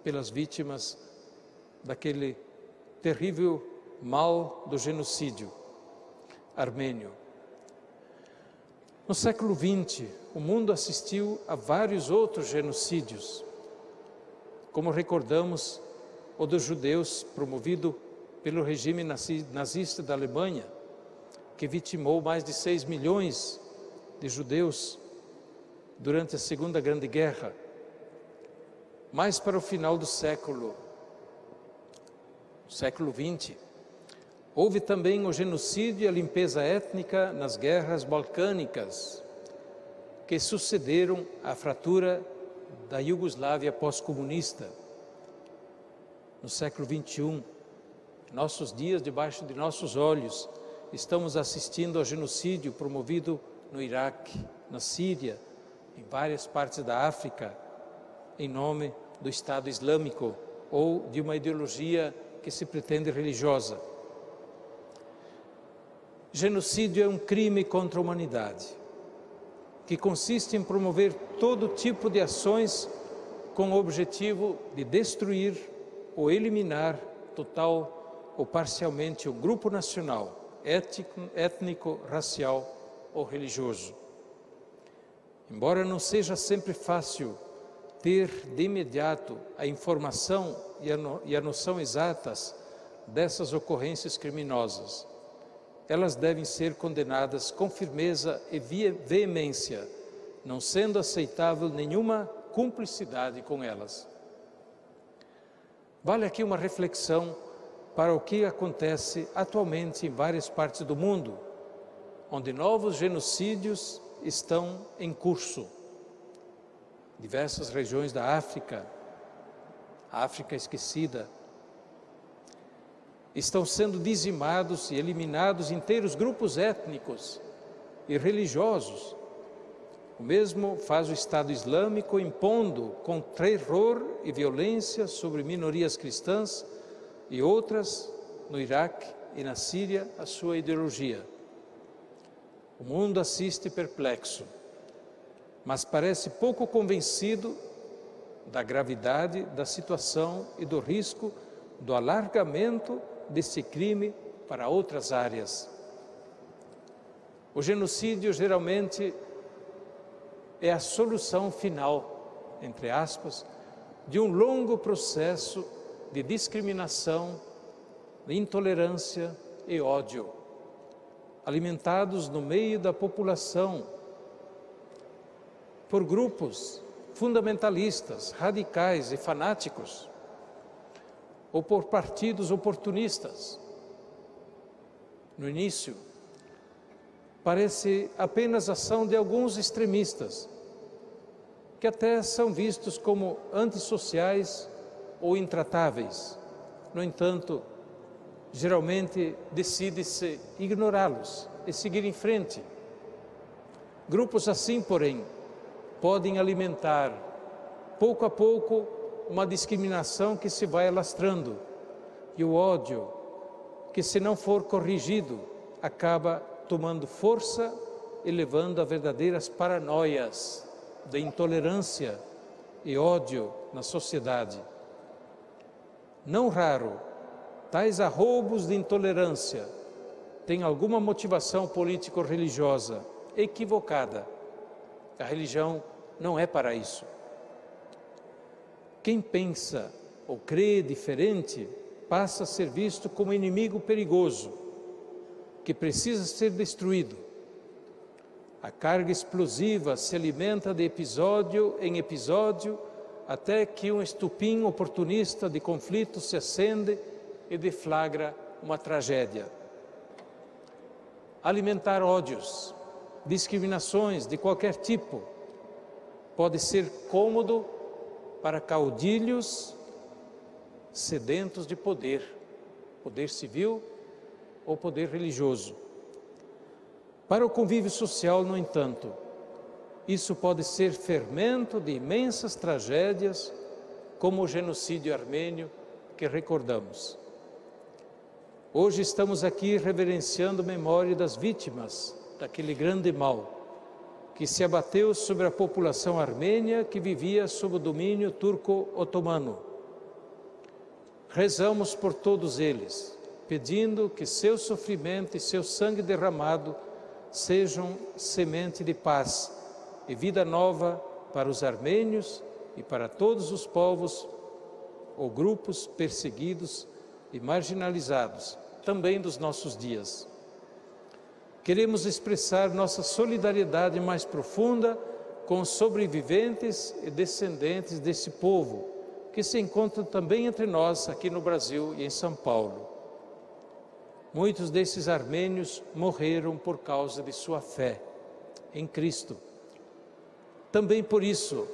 pelas vítimas daquele terrível mal do genocídio armênio. No século XX, o mundo assistiu a vários outros genocídios, como recordamos o dos judeus, promovido pelo regime nazista da Alemanha, que vitimou mais de 6 milhões de judeus durante a Segunda Grande Guerra. Mais para o final do século XX, houve também o genocídio e a limpeza étnica nas guerras balcânicas, que sucederam à fratura da Iugoslávia pós-comunista. No século XXI, nossos dias, debaixo de nossos olhos, estamos assistindo ao genocídio promovido no Iraque, na Síria, em várias partes da África, em nome do Estado Islâmico ou de uma ideologia que se pretende religiosa. Genocídio é um crime contra a humanidade, que consiste em promover todo tipo de ações com o objetivo de destruir ou eliminar total ou parcialmente o grupo nacional, étnico, racial ou religioso. Embora não seja sempre fácil ter de imediato a informação e a noção exatas dessas ocorrências criminosas, elas devem ser condenadas com firmeza e veemência, não sendo aceitável nenhuma cumplicidade com elas. Vale aqui uma reflexão para o que acontece atualmente em várias partes do mundo, onde novos genocídios estão em curso. Diversas regiões da África, a África esquecida, estão sendo dizimados e eliminados inteiros grupos étnicos e religiosos. O mesmo faz o Estado Islâmico, impondo com terror e violência sobre minorias cristãs e outras no Iraque e na Síria a sua ideologia. O mundo assiste perplexo, mas parece pouco convencido da gravidade da situação e do risco do alargamento desse crime para outras áreas. O genocídio geralmente é a solução final, entre aspas, de um longo processo de discriminação, de intolerância e ódio, alimentados no meio da população por grupos fundamentalistas, radicais e fanáticos, ou por partidos oportunistas. No início, parece apenas ação de alguns extremistas, que até são vistos como antissociais ou intratáveis. No entanto, geralmente decide-se ignorá-los e seguir em frente. Grupos assim, porém, podem alimentar, pouco a pouco, uma discriminação que se vai alastrando, e o ódio, que se não for corrigido, acaba tomando força e levando a verdadeiras paranoias de intolerância e ódio na sociedade. Não raro, tais arroubos de intolerância têm alguma motivação político-religiosa equivocada. A religião não é para isso. Quem pensa ou crê diferente passa a ser visto como inimigo perigoso, que precisa ser destruído. A carga explosiva se alimenta de episódio em episódio, até que um estupim oportunista de conflito se acende e deflagra uma tragédia. Alimentar ódios, discriminações de qualquer tipo, pode ser cômodo para caudilhos sedentos de poder, poder civil ou poder religioso. Para o convívio social, no entanto, isso pode ser fermento de imensas tragédias, como o genocídio armênio que recordamos. Hoje estamos aqui reverenciando a memória das vítimas daquele grande mal que se abateu sobre a população armênia que vivia sob o domínio turco-otomano. Rezamos por todos eles, pedindo que seu sofrimento e seu sangue derramado sejam semente de paz e vida nova para os armênios e para todos os povos ou grupos perseguidos e marginalizados, também dos nossos dias. Queremos expressar nossa solidariedade mais profunda com os sobreviventes e descendentes desse povo, que se encontram também entre nós aqui no Brasil e em São Paulo. Muitos desses armênios morreram por causa de sua fé em Cristo. Também por isso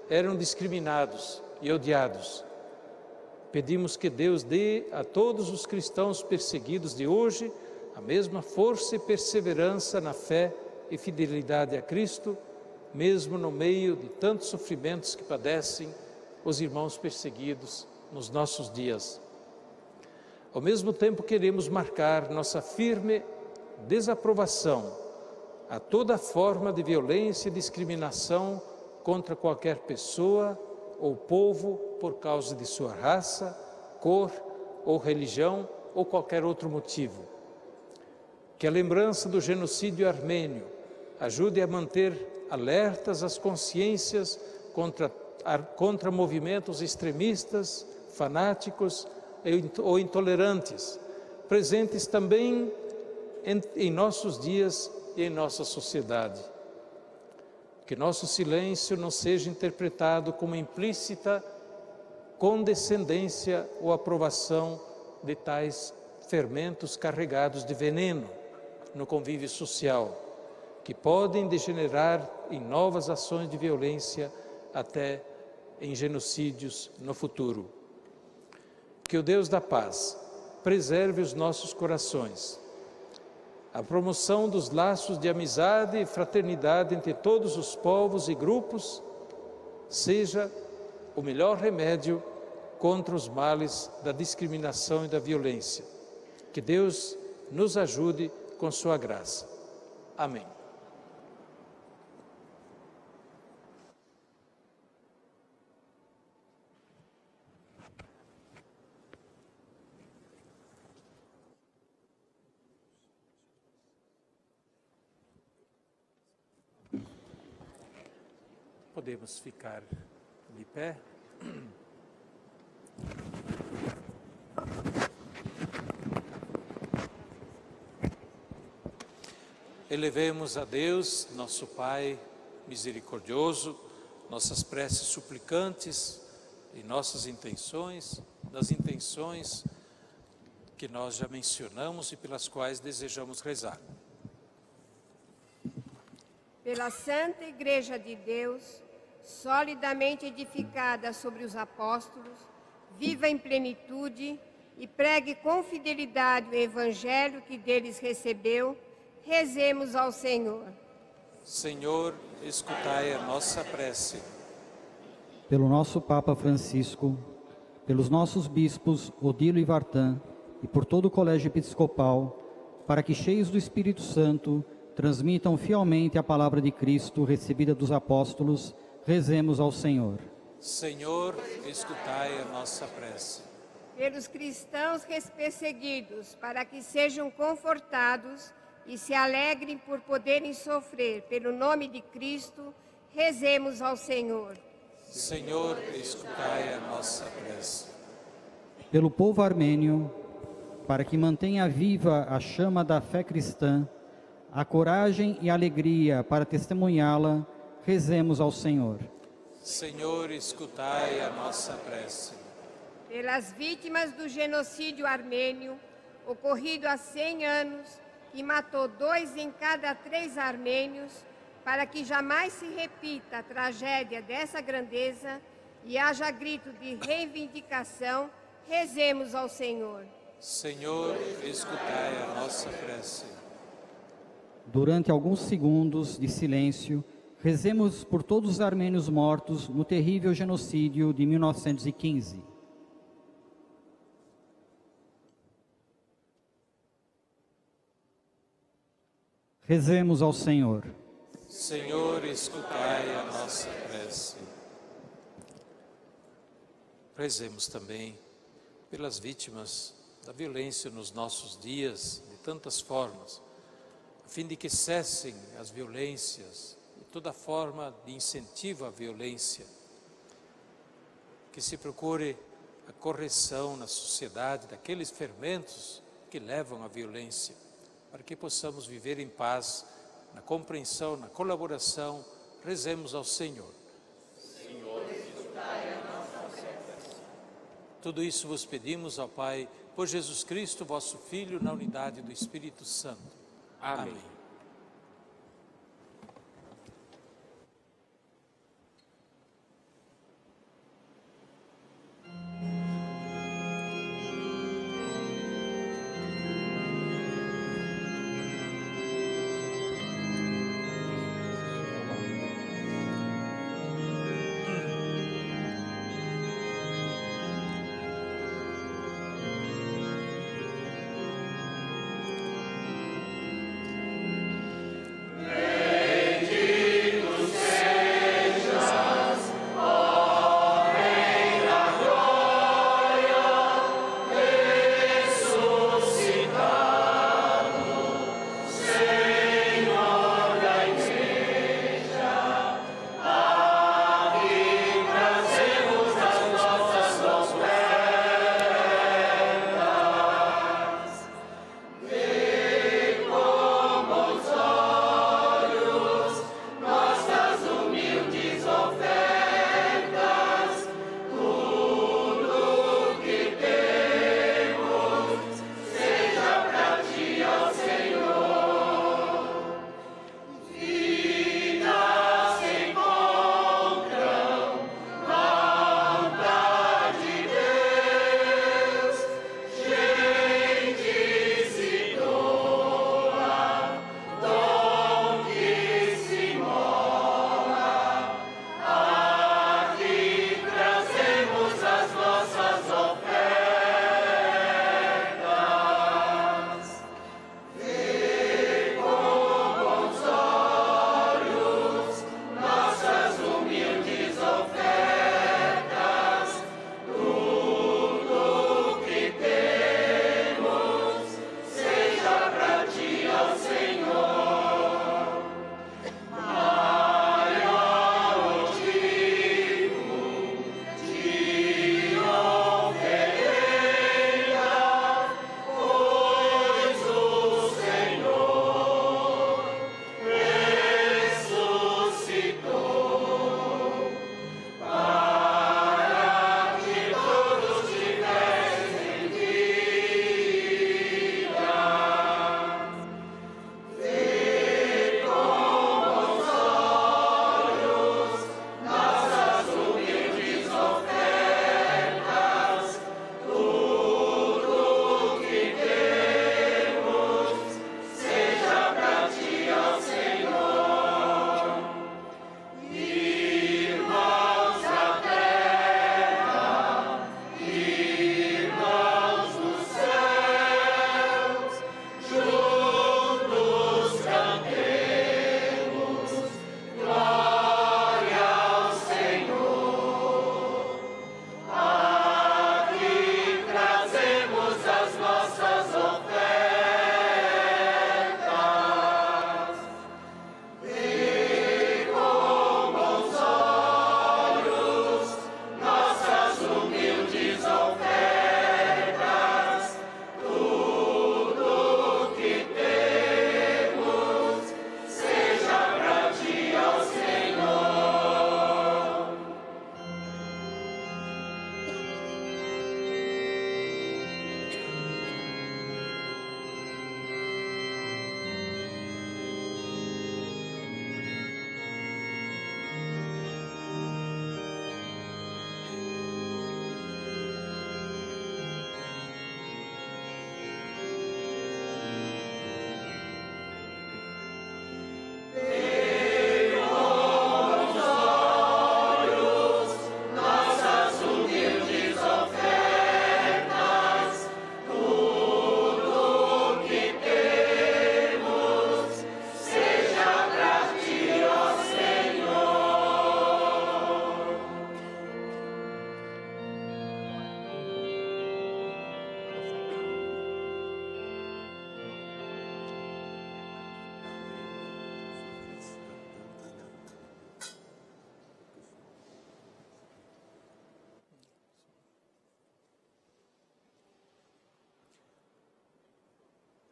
eram discriminados e odiados. Pedimos que Deus dê a todos os cristãos perseguidos de hoje a mesma força e perseverança na fé e fidelidade a Cristo, mesmo no meio de tantos sofrimentos que padecem os irmãos perseguidos nos nossos dias. Ao mesmo tempo, queremos marcar nossa firme desaprovação a toda forma de violência e discriminação contra qualquer pessoa ou povo por causa de sua raça, cor ou religião ou qualquer outro motivo. Que a lembrança do genocídio armênio ajude a manter alertas as consciências contra movimentos extremistas, fanáticos ou intolerantes, presentes também em nossos dias e em nossa sociedade. Que nosso silêncio não seja interpretado como implícita condescendência ou aprovação de tais fermentos carregados de veneno no convívio social, que podem degenerar em novas ações de violência, até em genocídios no futuro. Que o Deus da paz preserve os nossos corações. A promoção dos laços de amizade e fraternidade entre todos os povos e grupos seja o melhor remédio contra os males da discriminação e da violência. Que Deus nos ajude com sua graça. Amém. Podemos ficar de pé. Elevemos a Deus, nosso Pai misericordioso, nossas preces suplicantes e nossas intenções, das intenções que nós já mencionamos e pelas quais desejamos rezar. Pela Santa Igreja de Deus, solidamente edificada sobre os apóstolos, viva em plenitude e pregue com fidelidade o Evangelho que deles recebeu, rezemos ao Senhor. Senhor, escutai a nossa prece. Pelo nosso Papa Francisco, pelos nossos bispos Odilo e Vartan, e por todo o Colégio Episcopal, para que, cheios do Espírito Santo, transmitam fielmente a palavra de Cristo recebida dos apóstolos, rezemos ao Senhor. Senhor, escutai a nossa prece. Pelos cristãos perseguidos, para que sejam confortados e se alegrem por poderem sofrer pelo nome de Cristo, rezemos ao Senhor. Senhor, escutai a nossa prece. Pelo povo armênio, para que mantenha viva a chama da fé cristã, a coragem e a alegria para testemunhá-la, rezemos ao Senhor. Senhor, escutai a nossa prece. Pelas vítimas do genocídio armênio, ocorrido há 100 anos, que matou 2 em cada 3 armênios, para que jamais se repita a tragédia dessa grandeza, e haja grito de reivindicação, rezemos ao Senhor. Senhor, escutai a nossa prece. Durante alguns segundos de silêncio, rezemos por todos os armênios mortos no terrível genocídio de 1915. Rezemos ao Senhor. Senhor, escutai a nossa prece. Rezemos também pelas vítimas da violência nos nossos dias, de tantas formas, a fim de que cessem as violências e toda forma de incentivo à violência, que se procure a correção na sociedade daqueles fermentos que levam à violência, para que possamos viver em paz, na compreensão, na colaboração. Rezemos ao Senhor. Senhor, escutai a nossa prece. Tudo isso vos pedimos, ó Pai, por Jesus Cristo, vosso Filho, na unidade do Espírito Santo. Amém.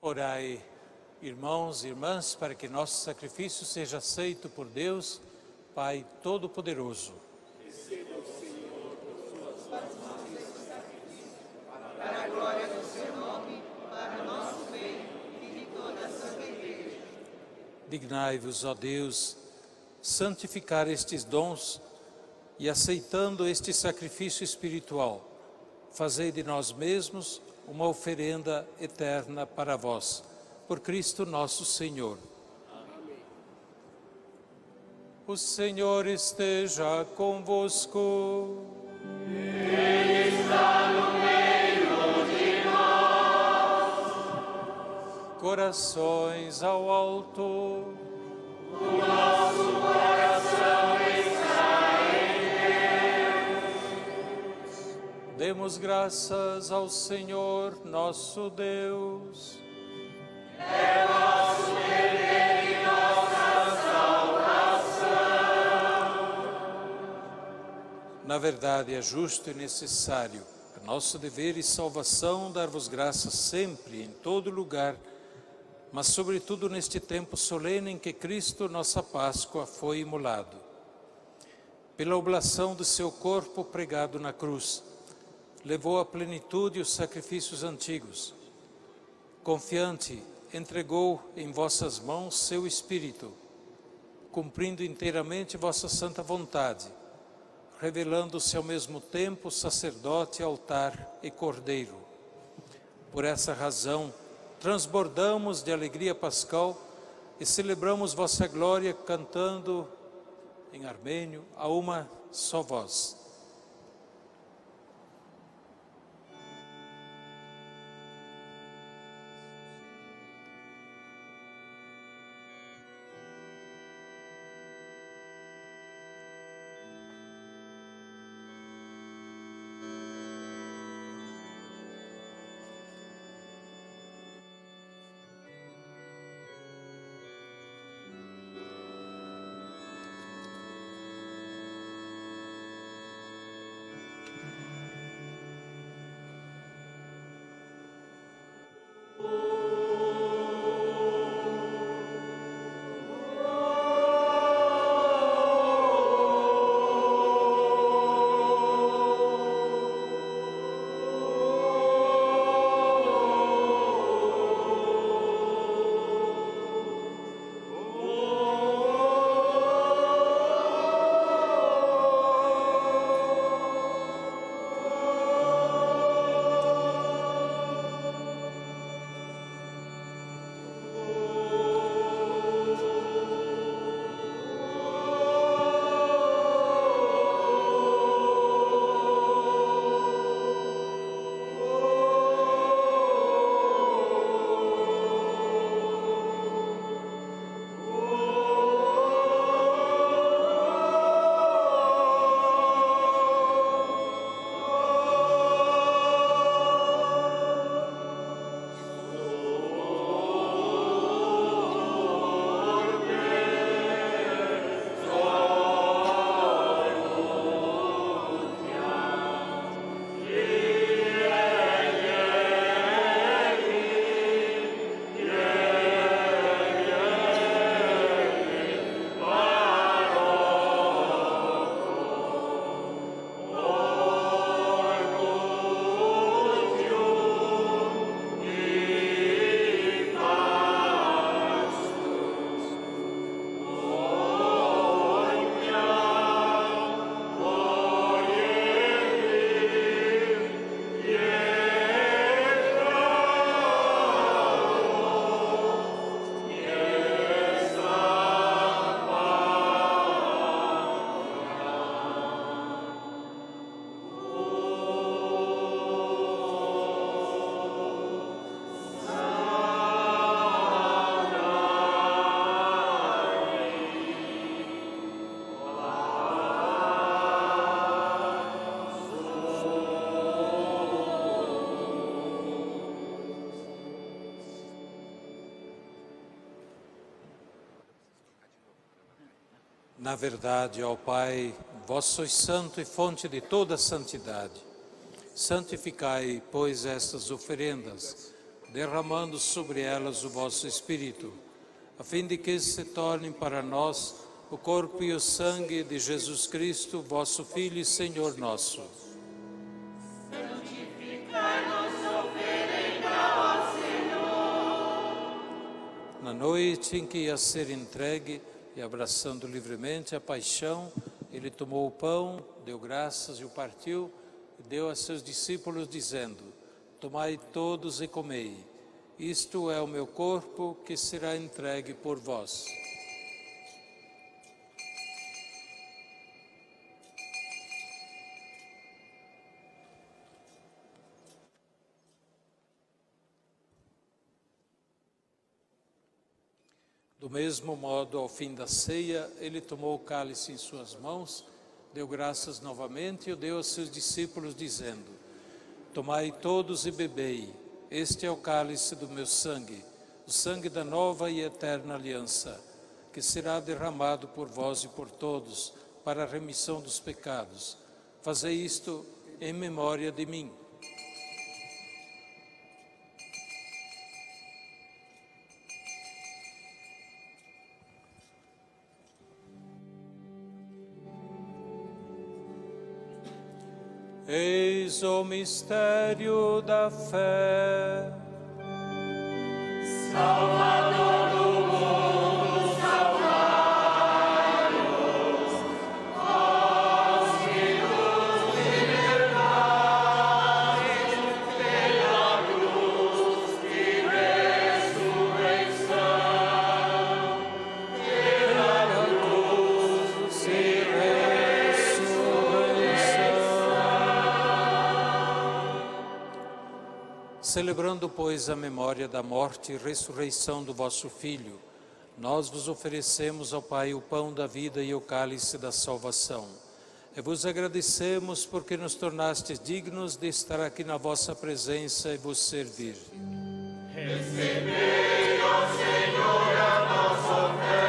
Orai, irmãos e irmãs, para que nosso sacrifício seja aceito por Deus, Pai Todo-Poderoso. Para a glória do seu nome, para nosso bem e de toda a Santa Igreja. Dignai-vos, ó Deus, santificar estes dons e, aceitando este sacrifício espiritual, fazei de nós mesmos uma oferenda eterna para vós, por Cristo nosso Senhor. Amém. O Senhor esteja convosco. Ele está no meio de nós. Corações ao alto. O nosso coração está em Deus. Demos graças ao Senhor nosso Deus. É nosso dever e nossa salvação. Na verdade, é justo e necessário, é nosso dever e salvação dar-vos graças sempre, em todo lugar, mas sobretudo neste tempo solene em que Cristo, nossa Páscoa, foi imolado. Pela oblação do seu corpo pregado na cruz, levou à plenitude os sacrifícios antigos. Confiante, entregou em vossas mãos seu Espírito, cumprindo inteiramente vossa santa vontade, revelando-se ao mesmo tempo sacerdote, altar e cordeiro. Por essa razão, transbordamos de alegria pascal e celebramos vossa glória cantando em armênio a uma só voz. Na verdade, ó Pai, vós sois santo e fonte de toda santidade. Santificai, pois, estas oferendas, derramando sobre elas o vosso Espírito, a fim de que se tornem para nós o corpo e o sangue de Jesus Cristo, vosso Filho e Senhor nosso. Na noite em que ia ser entregue e abraçando livremente a paixão, ele tomou o pão, deu graças e o partiu, e deu a seus discípulos, dizendo: tomai todos e comei, isto é o meu corpo que será entregue por vós. Do mesmo modo, ao fim da ceia, ele tomou o cálice em suas mãos, deu graças novamente e o deu aos seus discípulos, dizendo: tomai todos e bebei, este é o cálice do meu sangue, o sangue da nova e eterna aliança, que será derramado por vós e por todos, para a remissão dos pecados. Fazei isto em memória de mim. Eis o mistério da fé. Salvador do mundo, salvai-nos, vós que nos libertais pela cruz e ressurreição, pela cruz e Celebrando, pois, a memória da morte e ressurreição do vosso Filho, nós vos oferecemos, ó Pai, o pão da vida e o cálice da salvação. E vos agradecemos porque nos tornastes dignos de estar aqui na vossa presença e vos servir. Recebei, ó Senhor, a nossa oferta.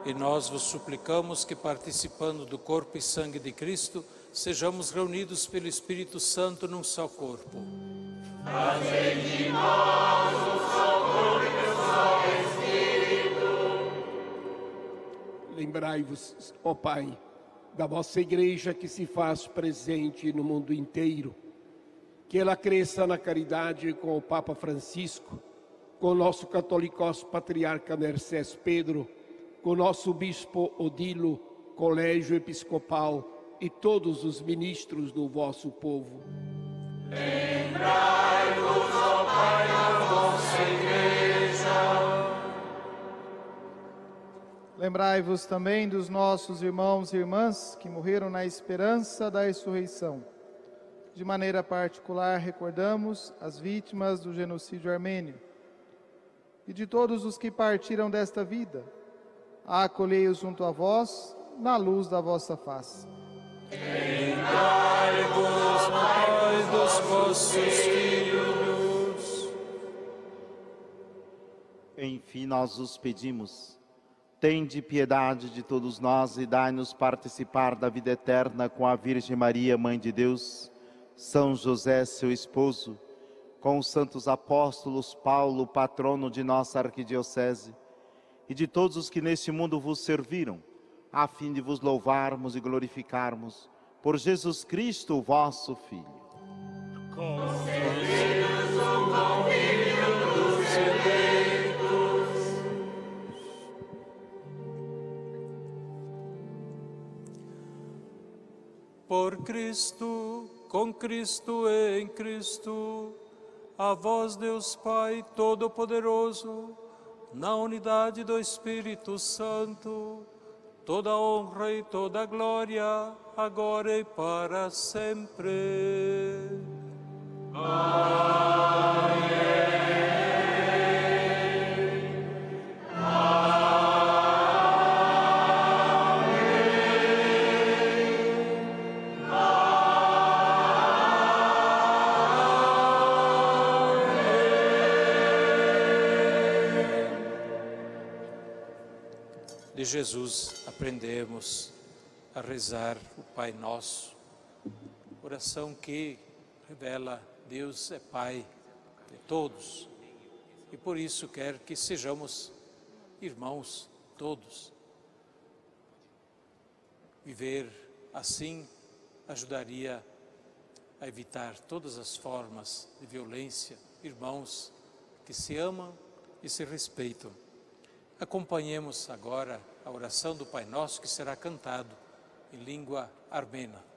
E nós vos suplicamos que, participando do corpo e sangue de Cristo, sejamos reunidos pelo Espírito Santo num só corpo. Fazei de nós um só corpo e um só Espírito. Lembrai-vos, ó Pai, da vossa Igreja que se faz presente no mundo inteiro. Que ela cresça na caridade com o Papa Francisco, com o nosso católicos patriarca Nercés Pedro, com o nosso bispo Odilo, colégio episcopal e todos os ministros do vosso povo. Lembrai-vos, ó Pai, da vossa Igreja. Lembrai-vos também dos nossos irmãos e irmãs que morreram na esperança da ressurreição. De maneira particular, recordamos as vítimas do genocídio armênio e de todos os que partiram desta vida. Acolhei-os junto a vós, na luz da vossa face. Lembrai-vos, Pai, dos vossos filhos. Enfim, nós os pedimos, tende piedade de todos nós e dai-nos participar da vida eterna com a Virgem Maria, Mãe de Deus, São José, seu esposo, com os santos apóstolos, Paulo, patrono de nossa arquidiocese, e de todos os que neste mundo vos serviram, a fim de vos louvarmos e glorificarmos por Jesus Cristo, vosso Filho. Concedei-nos o convívio dos eleitos. Por Cristo, com Cristo e em Cristo, a vós, Deus Pai Todo-Poderoso, na unidade do Espírito Santo, toda honra e toda glória, agora e para sempre. Amém. De Jesus aprendemos a rezar o Pai Nosso, oração que revela Deus é Pai de todos e por isso quer que sejamos irmãos todos. Viver assim ajudaria a evitar todas as formas de violência, irmãos que se amam e se respeitam. Acompanhemos agora a oração do Pai Nosso, que será cantado em língua armena.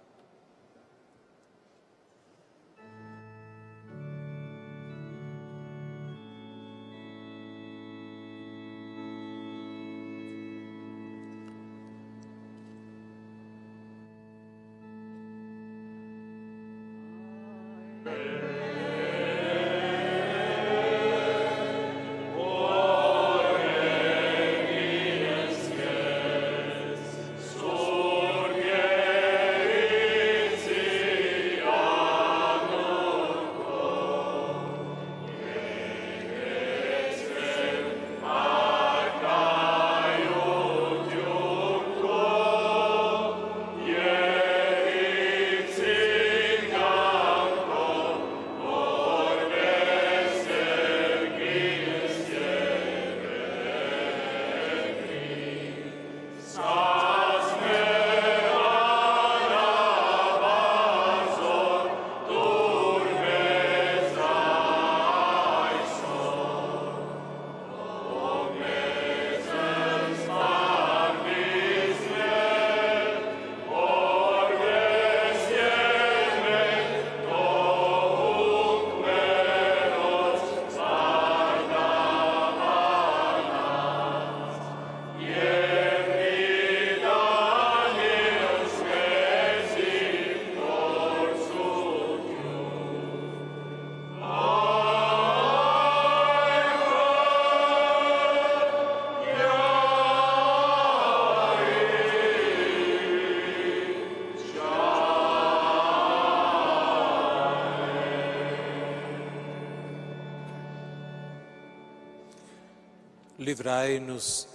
Livrai-nos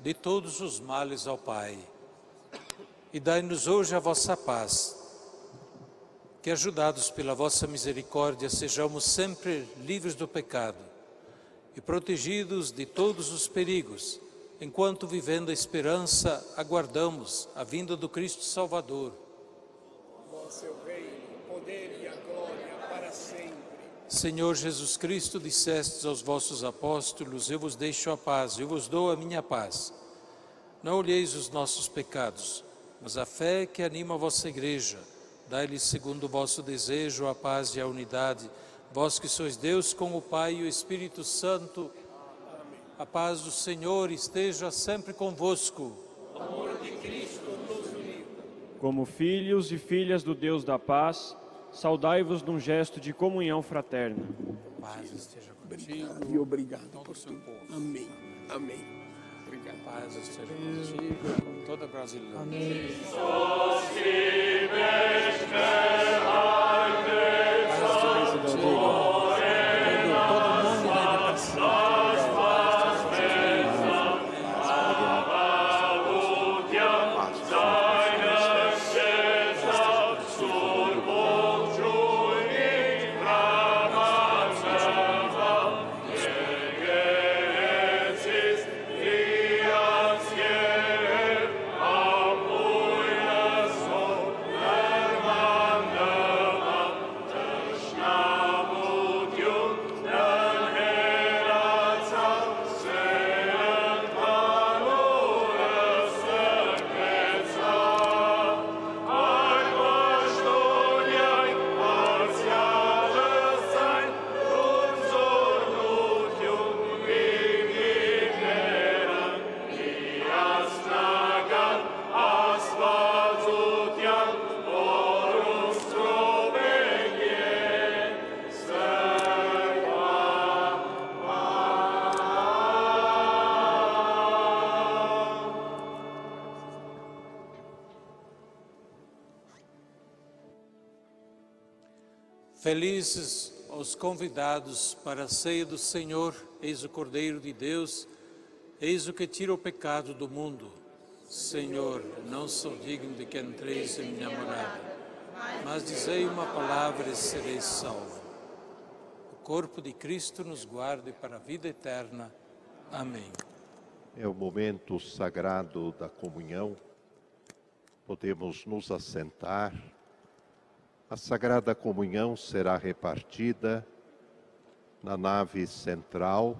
de todos os males, ó Pai, e dai-nos hoje a vossa paz, que, ajudados pela vossa misericórdia, sejamos sempre livres do pecado e protegidos de todos os perigos, enquanto, vivendo a esperança, aguardamos a vinda do Cristo Salvador. Vosso é o reino, o poder e a glória para sempre. Senhor Jesus Cristo, dissestes aos vossos apóstolos: eu vos deixo a paz, eu vos dou a minha paz. Não olheis os nossos pecados, mas a fé que anima a vossa igreja. Dai-lhe, segundo o vosso desejo, a paz e a unidade. Vós que sois Deus com o Pai e o Espírito Santo. Amém. A paz do Senhor esteja sempre convosco. O amor de Cristo nos uniu. Como filhos e filhas do Deus da paz, saudai-vos num gesto de comunhão fraterna. Paz esteja contigo. Obrigado e obrigado por tudo. Amém. Amém. Obrigado. Paz esteja contigo, com toda a Brasília. Amém. Felizes os convidados para a ceia do Senhor. Eis o Cordeiro de Deus, eis o que tira o pecado do mundo. Senhor, não sou digno de que entreis em minha morada, mas dizei uma palavra e serei salvo. corpo de Cristo nos guarde para a vida eterna. Amém. É o momento sagrado da comunhão. Podemos nos assentar. A Sagrada Comunhão será repartida na nave central.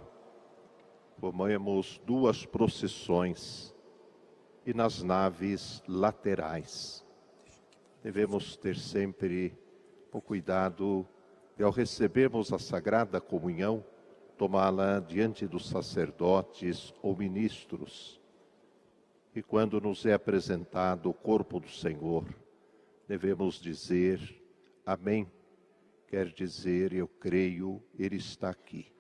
Formamos 2 procissões e nas naves laterais. Devemos ter sempre o cuidado de, ao recebermos a Sagrada Comunhão, tomá-la diante dos sacerdotes ou ministros. E quando nos é apresentado o corpo do Senhor, devemos dizer amém. Quer dizer, eu creio, Ele está aqui.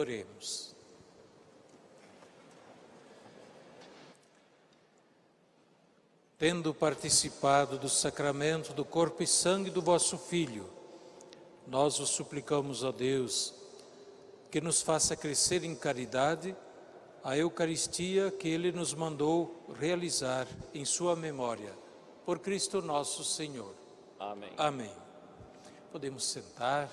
Oremos. Tendo participado do sacramento do corpo e sangue do vosso Filho, nós vos suplicamos, ó Deus, que nos faça crescer em caridade a Eucaristia que Ele nos mandou realizar em sua memória. Por Cristo nosso Senhor. Amém. Amém. Podemos sentar.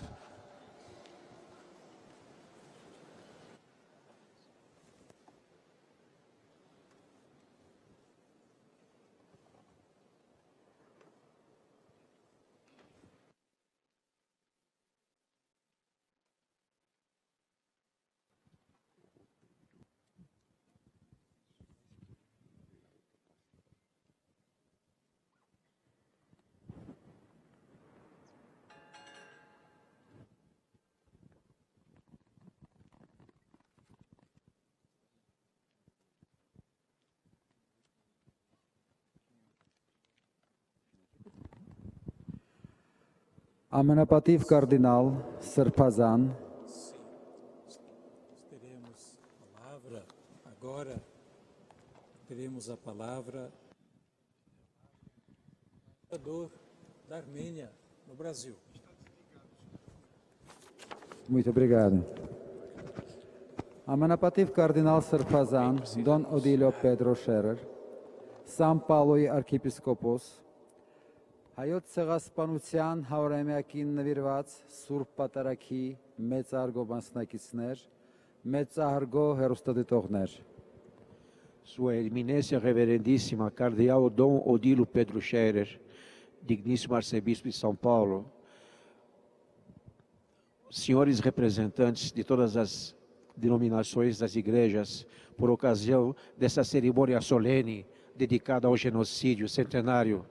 Ամենապատիվ կարդինալ Սրբազան, Teremos a palavra agora. Teremos a palavra do da Armênia no Brasil. muito obrigado. Ամենապատիվ կարդինալ Սրբազան, Դոն Օդիլիո Պետրո Շերեր, Սան Պաուլոյի arczepiskopos, Հայոց ցեղասպանության 100-ամյակին նվիրված Սուրբ Պատարագի մեծարգո մասնակիցներ, մեծահարգո հերոստատիտողներ, Sua Eminência Reverendíssima Cardeal Dom Odilo Pedro Scherer, digníssimo Arcebispo de São Paulo, senhores representantes de todas as denominações das igrejas, por ocasião dessa cerimônia solene dedicada ao genocídio centenário,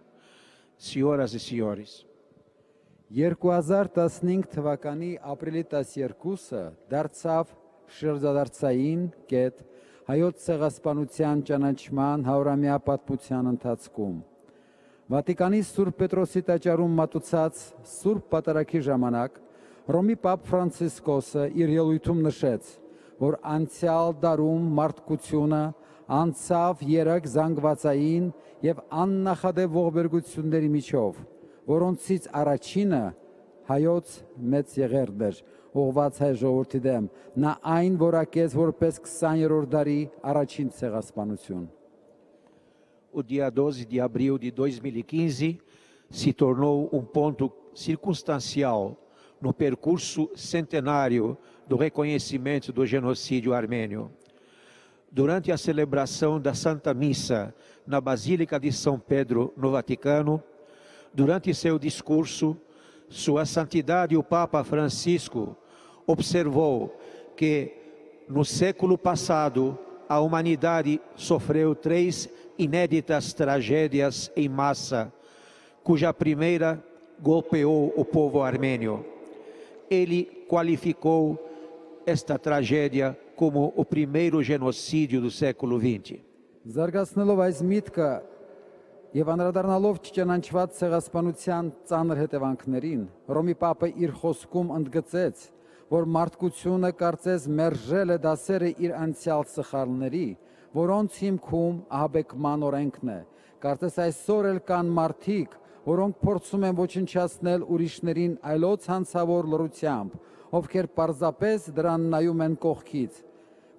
senhoras e senhores, 2015 թվականի ապրիլի 12-ը դարձավ շրջադարձային կետ հայոց ցեղասպանության ճանաչման 100-ամյա պատմության ընթացքում։ Վատիկանի Սուրբ Պետրոսի տաճարում մատուցած Սուրբ Պատարագի ժամանակ Ռոմի Պապ Ֆրանցիսկոսը իր ելույթում նշեց, որ անցյալ դարում մարդկությունը անցավ երեք զանգվածային և աննախադեպ ողբերգությունների միջով, որոնցից առաջինը հայոց մեծ եղերն էր, ուղղված հայ ժողովրդի դեմ, նա այն որակեց որպես 20-րդ դարի առաջին ցեղասպանություն։ o dia 12 de abril de 2015 se tornou um ponto circunstancial no percurso centenário do reconhecimento do genocídio armênio. Durante a celebração da Santa Missa na Basílica de São Pedro, no Vaticano, durante seu discurso, Sua Santidade o Papa Francisco observou que no século passado a humanidade sofreu 3 inéditas tragédias em massa, cuja primeira golpeou o povo armênio. Ele qualificou esta tragédia como o primeiro genocídio do século XX. Զարգացնելով այս միտքը եւ անդրադառնալով չճանաչված ցեղասպանության ծանր հետևանքներին, Ռոմի Պապը իր խոսքում ընդգծեց, որ մարդկությունը կարծես մերժել է դասերը իր անցյալ սխալների, որոնց հիմքում ահաբեկման օրենքն է։ Կարծես այսօր էլ կան մարդիկ, որոնք փորձում են ոչնչացնել ուրիշներին այլոց հանցավոր լռությամբ, ովքեր պարզապես դրան նայում են կողքից։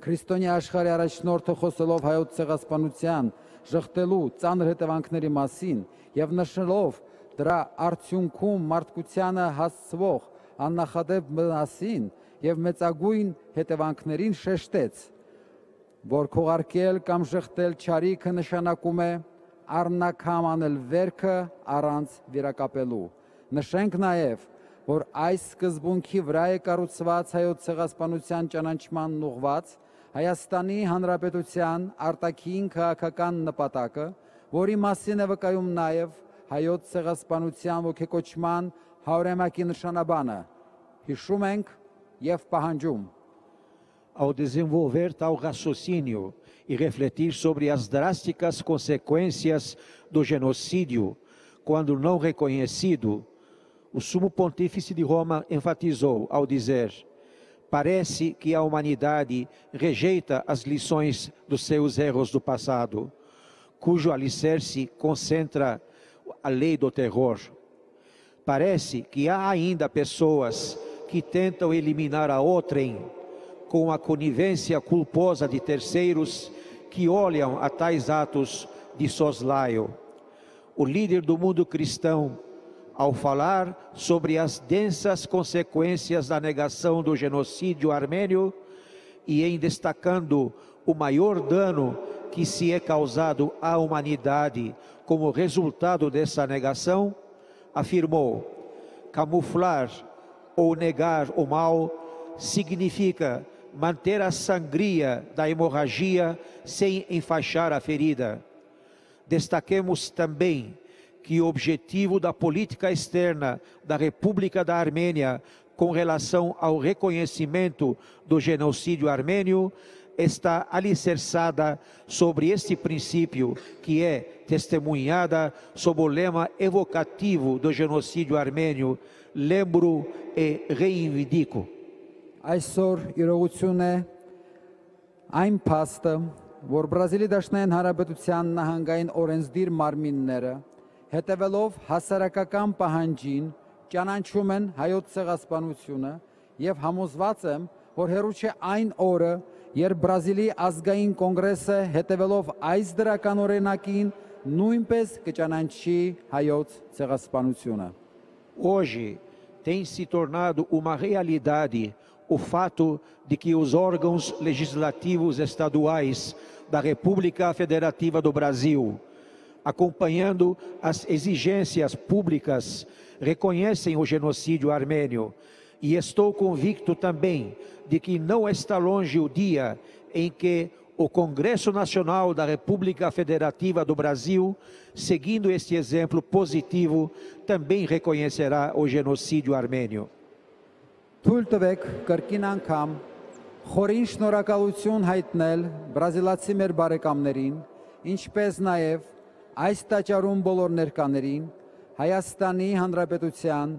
Քրիստոնյա աշխարհի առաջնորդը խոսելով հայոց ցեղասպանության ժխտելու ծանր հետևանքների մասին եւ նշելով դրա արդյունքում մարդկությանը հասցվող աննախադեպ վնասին եւ մեծագույն հետևանքներին շեշտեց, որ քողարկել կամ ժխտել չարիքը նշանակում է առնակամ անել վերքը առանց վիրակապելու։ Նշենք նաեւ, որ այս սկզբունքի վրա է կառուցված հայոց ցեղասպանության ճանաչման ուղղված Հայաստանի Հանրապետության արտաքին քաղաքական նպատակը, որի մասին է վկայում նաև հայոց ցեղասպանության ոգեկոչման 100-ամյակի նշանաբանը։ Հիշում ենք եւ պահանջում։ Ao desenvolver tal raciocínio e refletir sobre as drásticas consequências do genocídio, quando não reconhecido, o Sumo Pontífice de Roma enfatizou ao dizer: Parece que a humanidade rejeita as lições dos seus erros do passado, cujo alicerce concentra a lei do terror. Parece que há ainda pessoas que tentam eliminar a outrem com a conivência culposa de terceiros que olham a tais atos de soslaio. O líder do mundo cristão, ao falar sobre as densas consequências da negação do genocídio armênio e em destacando o maior dano que se é causado à humanidade como resultado dessa negação, afirmou: camuflar ou negar o mal significa manter a sangria da hemorragia sem enfaixar a ferida. Destaquemos também que o objetivo da política externa da República da Armênia com relação ao reconhecimento do genocídio armênio está alicerçada sobre este princípio, que é testemunhada sob o lema evocativo do genocídio armênio: lembro e reivindico. Այսօր իրողություն է այն փաստը, որ Բրազիլի Դաշնային Հանրապետության նահանգային օրենսդիր մարմինները հետևելով հասարակական պահանջին ճանաչում են հայոց ցեղասպանությունը եւ համոզված եմ, որ հեռու չէ այն օրը, երբ Բրազիլի ազգային կոնգրեսը հետևելով այս դրական օրինակին նույնպես կճանաչի հայոց ցեղասպանությունը։ Hoje tem se tornado uma realidade o fato de que os órgãos legislativos estaduais da República Federativa do Brasil, acompanhando as exigências públicas, reconhecem o genocídio armênio. E estou convicto também de que não está longe o dia em que o Congresso Nacional da República Federativa do Brasil, seguindo este exemplo positivo, também reconhecerá o genocídio armênio. Թույլ տվեք կրկին անգամ խորին շնորհակալություն հայտնել բրազիլացի մեր բարեկամներին, ինչպես նաև այս տաճարում բոլոր ներկաներին, Հայաստանի Հանրապետության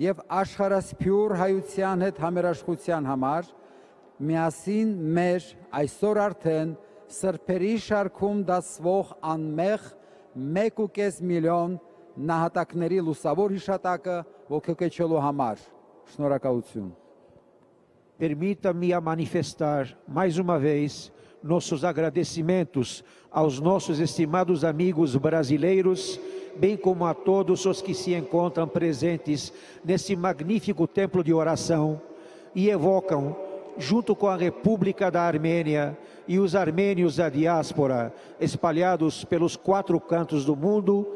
եւ աշխարհասփյուր հայության հետ համերաշխության համար, միասին մեր այսօր արդեն սրբերի շարքում դասվող անմեղ 1.5 միլիոն նահատակների լուսավոր հիշատակը ողջունելու համար։ Շնորհակալություն։ Permita-me a manifestar mais uma vez nossos agradecimentos aos nossos estimados amigos brasileiros, bem como a todos os que se encontram presentes nesse magnífico templo de oração e evocam, junto com a República da Armênia e os armênios da diáspora espalhados pelos 4 cantos do mundo,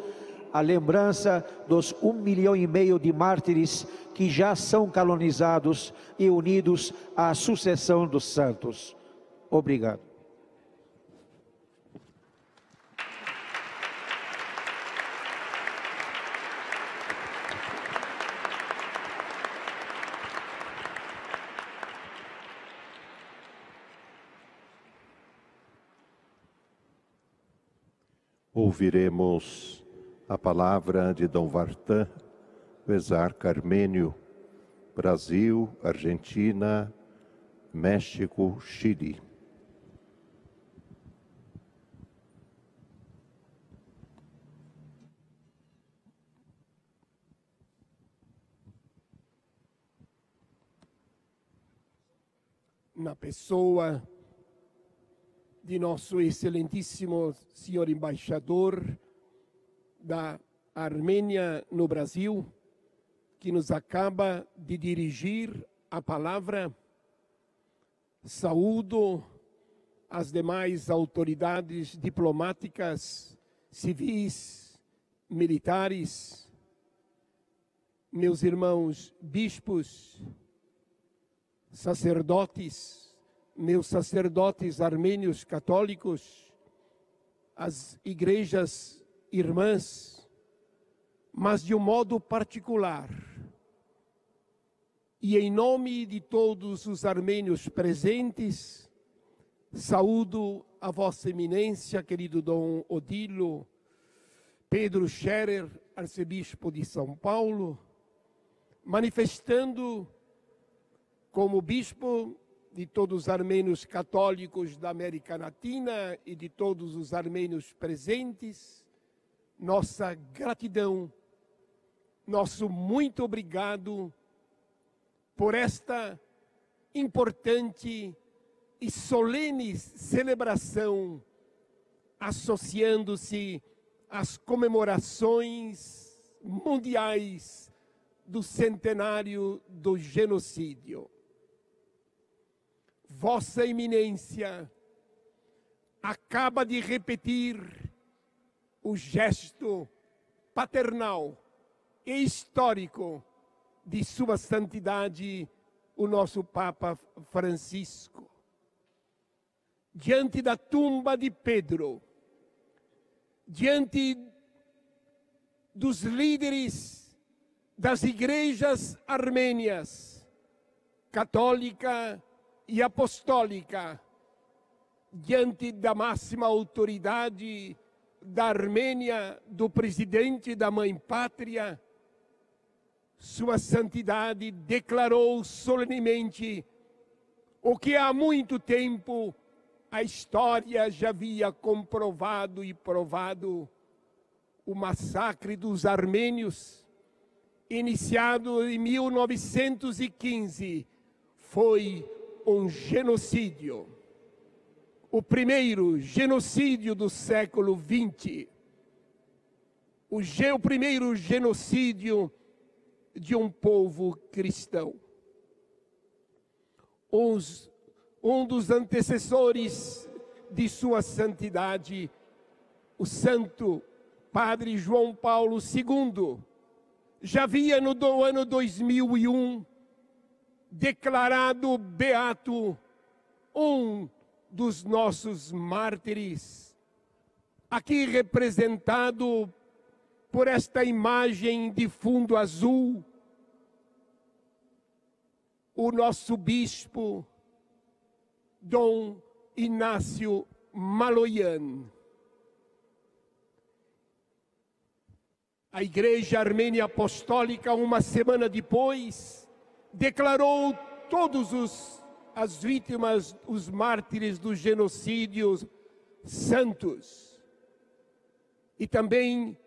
a lembrança dos 1,5 milhão de mártires que já são canonizados e unidos à sucessão dos santos. Obrigado. Ouviremos a palavra de Dom Vartan, o exarca armênio, Brasil, Argentina, México, Chile. Na pessoa de nosso excelentíssimo senhor embaixador da Armênia no Brasil, que nos acaba de dirigir a palavra, saúdo as demais autoridades diplomáticas, civis, militares, meus irmãos bispos, sacerdotes, meus sacerdotes armênios católicos, as igrejas irmãs, mas de um modo particular, e em nome de todos os armênios presentes, saúdo a Vossa Eminência, querido Dom Odilo Pedro Scherer, arcebispo de São Paulo, manifestando como bispo de todos os armênios católicos da América Latina e de todos os armênios presentes, nossa gratidão, nosso muito obrigado por esta importante e solene celebração, associando-se às comemorações mundiais do centenário do genocídio. Vossa Eminência acaba de repetir o gesto paternal e histórico de Sua Santidade, o nosso Papa Francisco. Diante da tumba de Pedro, diante dos líderes das igrejas armênias, católica e apostólica, diante da máxima autoridade da Armênia, do presidente da Mãe Pátria, Sua Santidade declarou solenemente o que há muito tempo a história já havia comprovado e provado: o massacre dos armênios, iniciado em 1915, foi um genocídio. O primeiro genocídio do século XX. O primeiro genocídio de um povo cristão. Um dos antecessores de Sua Santidade, o Santo Padre João Paulo II, já havia no ano 2001 declarado beato um dos nossos mártires, aqui representado por esta imagem de fundo azul, o nosso bispo, Dom Inácio Maloyan. A Igreja Armênia Apostólica, uma semana depois, declarou todos as vítimas, os mártires do genocídio, santos. E também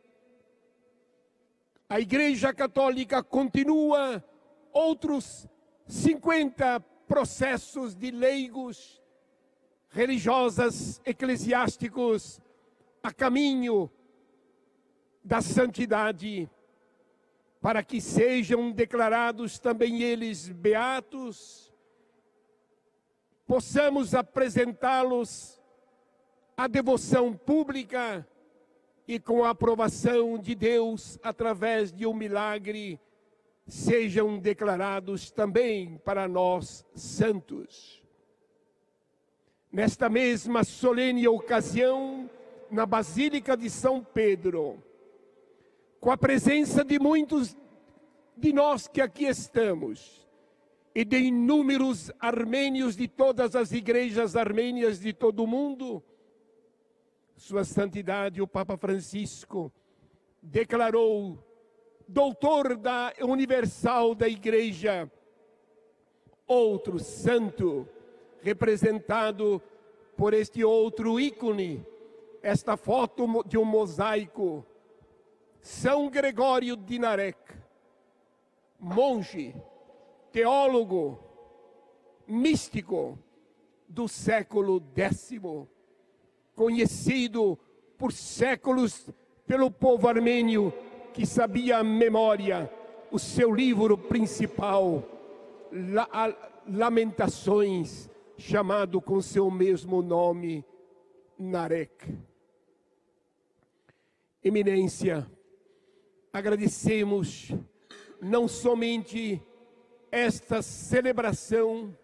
a Igreja Católica continua outros 50 processos de leigos, religiosas, eclesiásticos, a caminho da santidade, para que sejam declarados também eles beatos, possamos apresentá-los à devoção pública e, com a aprovação de Deus, através de um milagre, sejam declarados também para nós santos. Nesta mesma solene ocasião, na Basílica de São Pedro, com a presença de muitos de nós que aqui estamos, e de inúmeros armênios de todas as igrejas armênias de todo o mundo, Sua Santidade, o Papa Francisco, declarou doutor da Universal da Igreja, outro santo, representado por este outro ícone, esta foto de um mosaico, São Gregório de Narek, monge, teólogo, místico do século X, conhecido por séculos pelo povo armênio, que sabia a memória, o seu livro principal, Lamentações, chamado com seu mesmo nome, Narek. Eminência, agradecemos não somente esta celebração,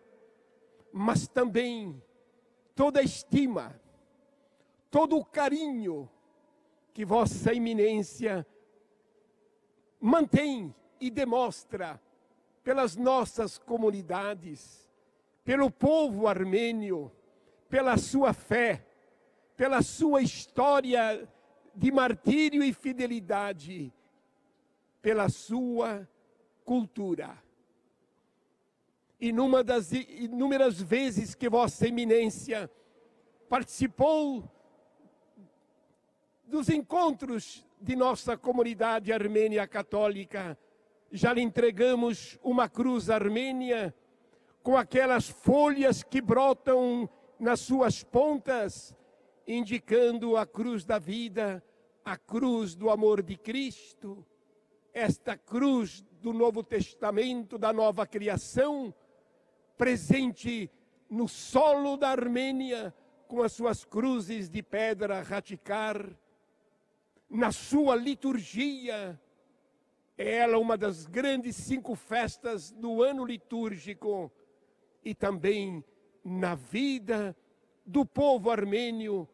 mas também toda a estima, todo o carinho que Vossa Eminência mantém e demonstra pelas nossas comunidades, pelo povo armênio, pela sua fé, pela sua história de martírio e fidelidade, pela sua cultura. e numa das inúmeras vezes que Vossa Eminência participou dos encontros de nossa comunidade armênia católica, já lhe entregamos uma cruz armênia com aquelas folhas que brotam nas suas pontas, indicando a cruz da vida, a cruz do amor de Cristo, esta cruz do Novo Testamento, da nova criação, presente no solo da Armênia, com as suas cruzes de pedra raticar, na sua liturgia. É ela uma das grandes 5 festas do ano litúrgico e também na vida do povo armênio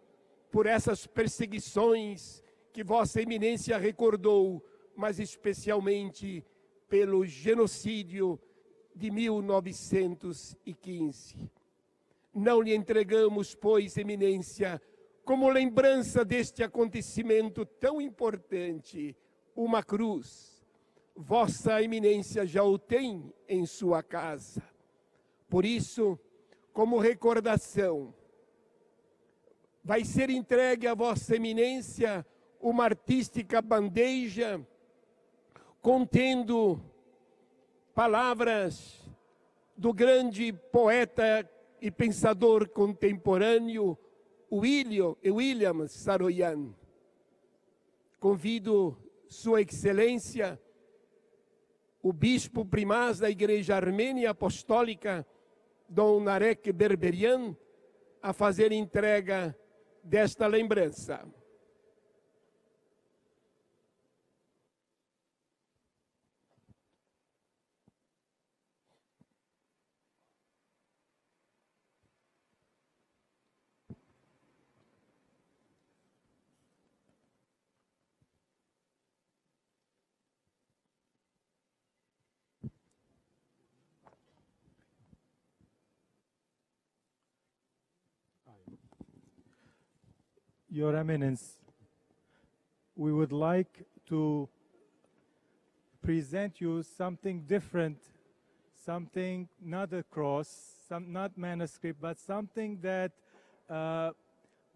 por essas perseguições que Vossa Eminência recordou, mas especialmente pelo genocídio de 1915. Não lhe entregamos, pois, Eminência, como lembrança deste acontecimento tão importante, uma cruz. Vossa Eminência já o tem em sua casa. Por isso, como recordação, vai ser entregue a Vossa Eminência uma artística bandeja contendo palavras do grande poeta e pensador contemporâneo William Saroyan. Convido Sua Excelência, o Bispo Primaz da Igreja Armênia Apostólica, Dom Narek Berberian, a fazer entrega desta lembrança. Your Eminence, we would like to present you something different, something not a cross, not manuscript, but something that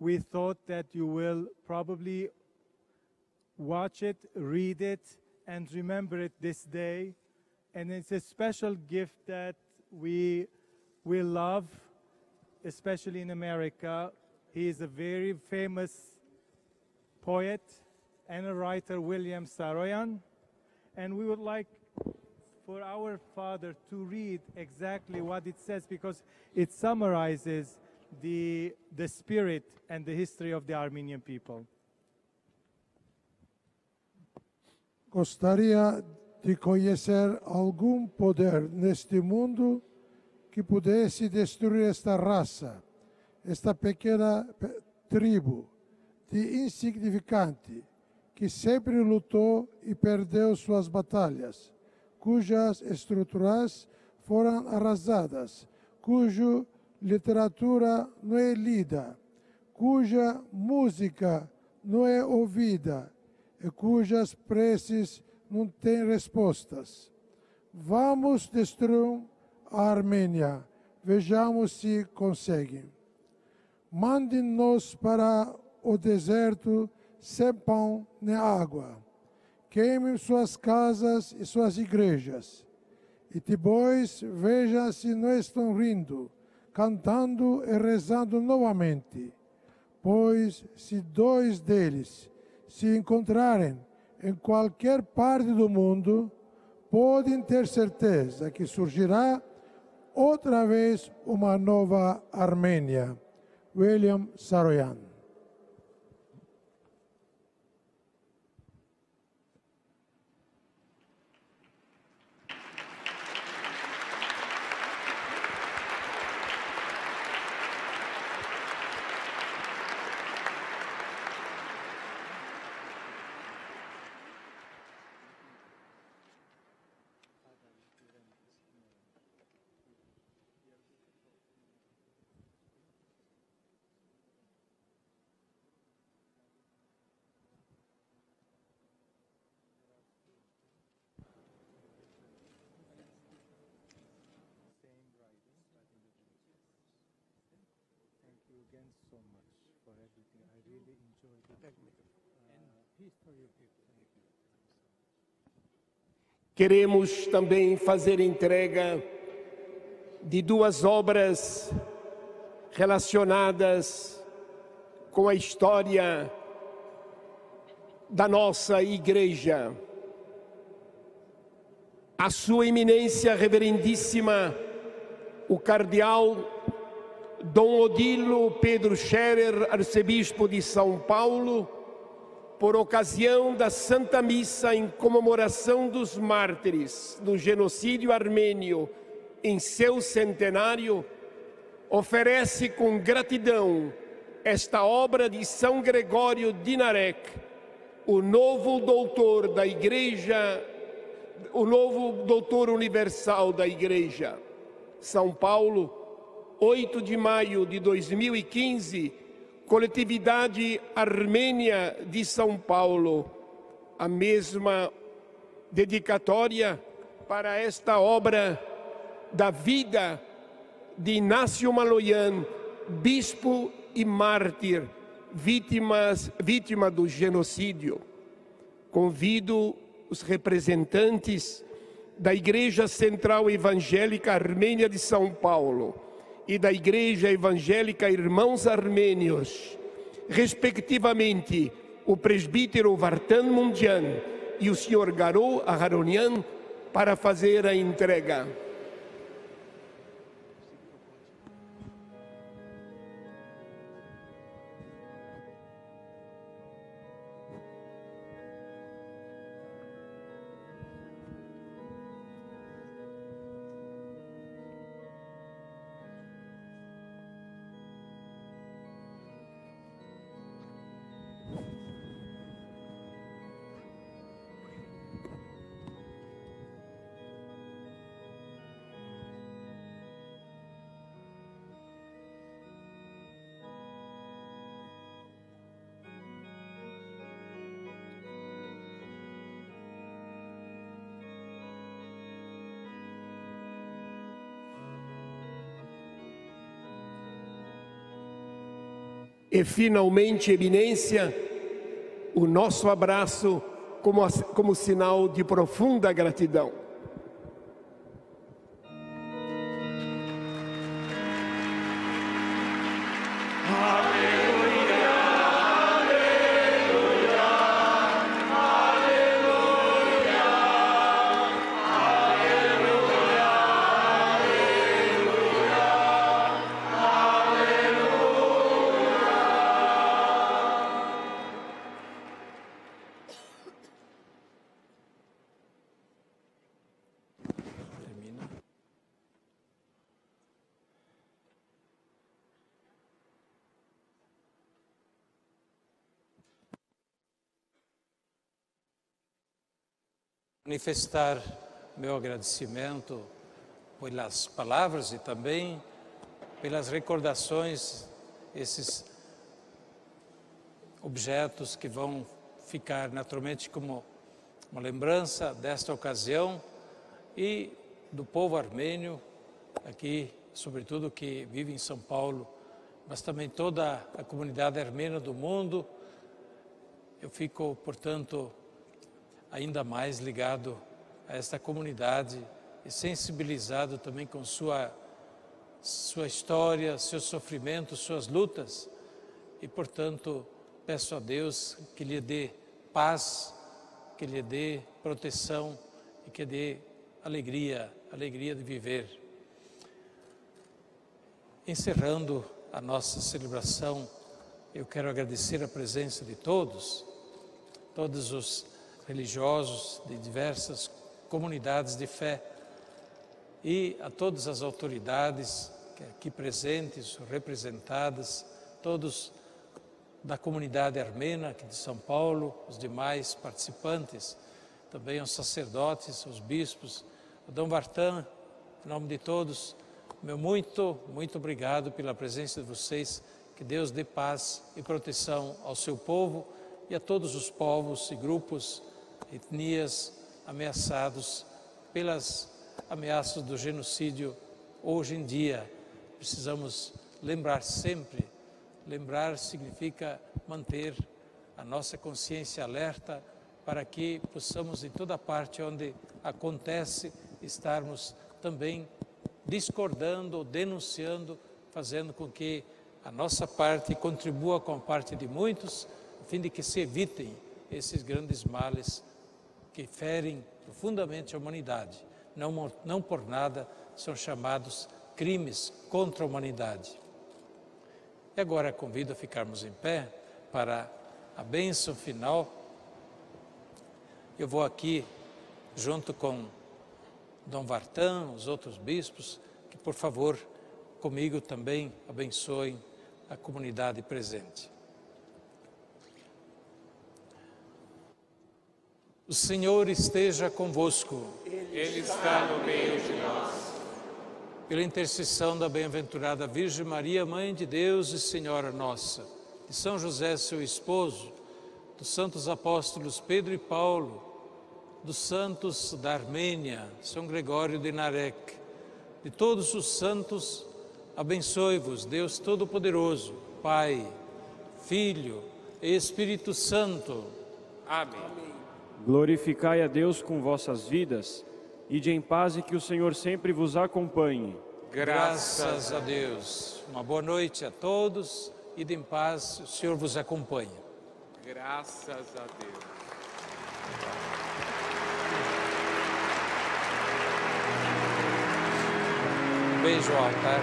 we thought that you will probably watch it, read it, and remember it this day. And it's a special gift that we love, especially in America. He is a very famous poet and a writer, William Saroyan. And we would like for our father to read exactly what it says, because it summarizes the spirit and the history of the Armenian people. Gostaria de conhecer algum poder neste mundo que pudesse destruir esta raça, esta pequena tribo de insignificante que sempre lutou e perdeu suas batalhas, cujas estruturas foram arrasadas, cuja literatura não é lida, cuja música não é ouvida e cujas preces não têm respostas. Vamos destruir a Armênia, vejamos se conseguem. Mandem-nos para o deserto sem pão nem água. Queimem suas casas e suas igrejas. E depois vejam se não estão rindo, cantando e rezando novamente. Pois se 2 deles se encontrarem em qualquer parte do mundo, podem ter certeza que surgirá outra vez uma nova Armênia. William Saroyan. Queremos também fazer entrega de duas obras relacionadas com a história da nossa igreja. A Sua Eminência Reverendíssima, o Cardeal Dom Odilo Pedro Scherer, Arcebispo de São Paulo, por ocasião da Santa Missa em comemoração dos mártires do genocídio armênio em seu centenário, oferece com gratidão esta obra de São Gregório de Narek, o novo doutor da Igreja, o novo doutor universal da Igreja. São Paulo, 8 de maio de 2015, Coletividade Armênia de São Paulo, a mesma dedicatória para esta obra da vida de Inácio Maloyan, bispo e mártir, vítima do genocídio. Convido os representantes da Igreja Central Evangélica Armênia de São Paulo e da Igreja Evangélica Irmãos Armênios, respectivamente o presbítero Vartan Mundian e o senhor Garo Aharonian, para fazer a entrega. E, finalmente, Eminência, o nosso abraço como sinal de profunda gratidão. Manifestar meu agradecimento pelas palavras e também pelas recordações, esses objetos que vão ficar naturalmente como uma lembrança desta ocasião e do povo armênio aqui, sobretudo que vive em São Paulo, mas também toda a comunidade armênia do mundo. Eu fico, portanto, ainda mais ligado a esta comunidade e sensibilizado também com sua história, seus sofrimentos, suas lutas. E, portanto, peço a Deus que lhe dê paz, que lhe dê proteção e que dê alegria de viver. Encerrando a nossa celebração, eu quero agradecer a presença de todos os religiosos de diversas comunidades de fé e a todas as autoridades aqui presentes, representadas, todos da comunidade armênia aqui de São Paulo, os demais participantes, também aos sacerdotes, aos bispos, a Dom Vartan, em nome de todos, meu muito obrigado pela presença de vocês, que Deus dê paz e proteção ao seu povo e a todos os povos e grupos, etnias ameaçados pelas ameaças do genocídio. Hoje em dia, precisamos lembrar sempre Lembrar significa manter a nossa consciência alerta para que possamos, em toda parte onde acontece, estarmos também discordando, denunciando, fazendo com que a nossa parte contribua com a parte de muitos, a fim de que se evitem esses grandes males que ferem profundamente a humanidade. Não por nada são chamados crimes contra a humanidade. E agora convido a ficarmos em pé para a bênção final. Eu vou aqui, junto com Dom Vartan, os outros bispos, que por favor, comigo também abençoem a comunidade presente. O Senhor esteja convosco. Ele está no meio de nós. Pela intercessão da bem-aventurada Virgem Maria, Mãe de Deus e Senhora nossa, de São José, seu esposo, dos santos apóstolos Pedro e Paulo, dos santos da Armênia, São Gregório de Narek, de todos os santos, abençoe-vos, Deus Todo-Poderoso, Pai, Filho e Espírito Santo. Amém. Glorificai a Deus com vossas vidas, ide em paz e que o Senhor sempre vos acompanhe. Graças a Deus. Uma boa noite a todos, ide em paz, o Senhor vos acompanhe. Graças a Deus. Um beijo ao altar.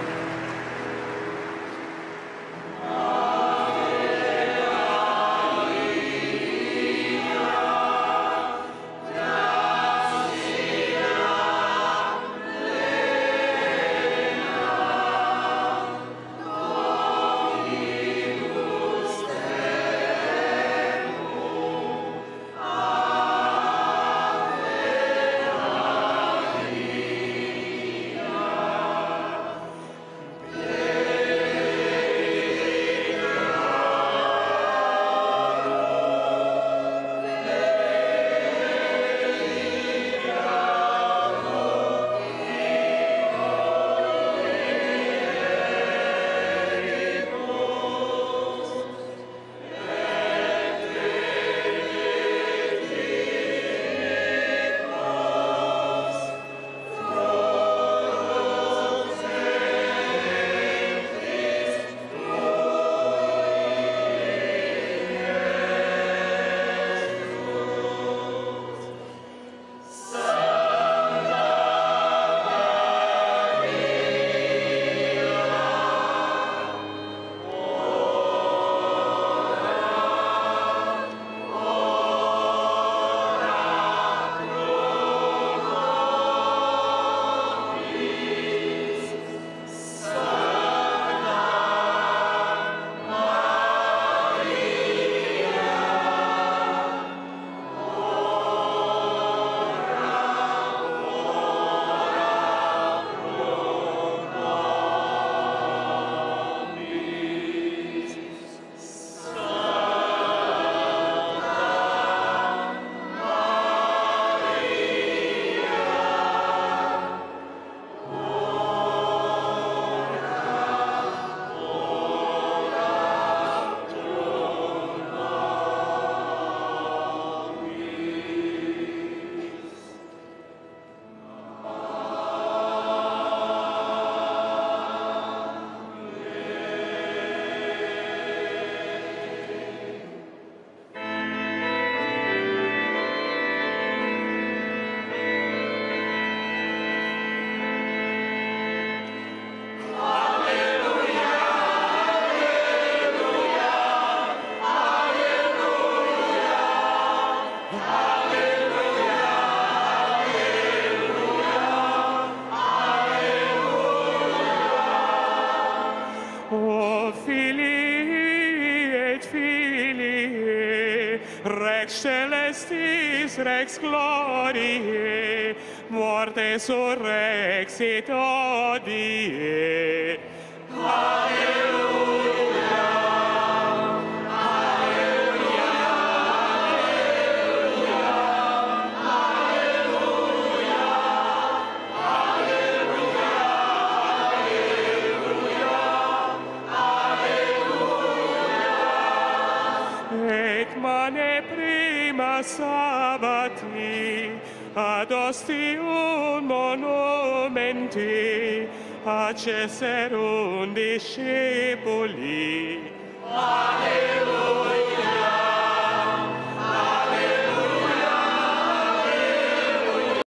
Rex gloriae, morte surrexit hodie. Alleluia, alleluia, alleluia, alleluia, alleluia, alleluia, alleluia. Apostoli, ad ostium monumenti, acceserunt discepoli. Alleluia.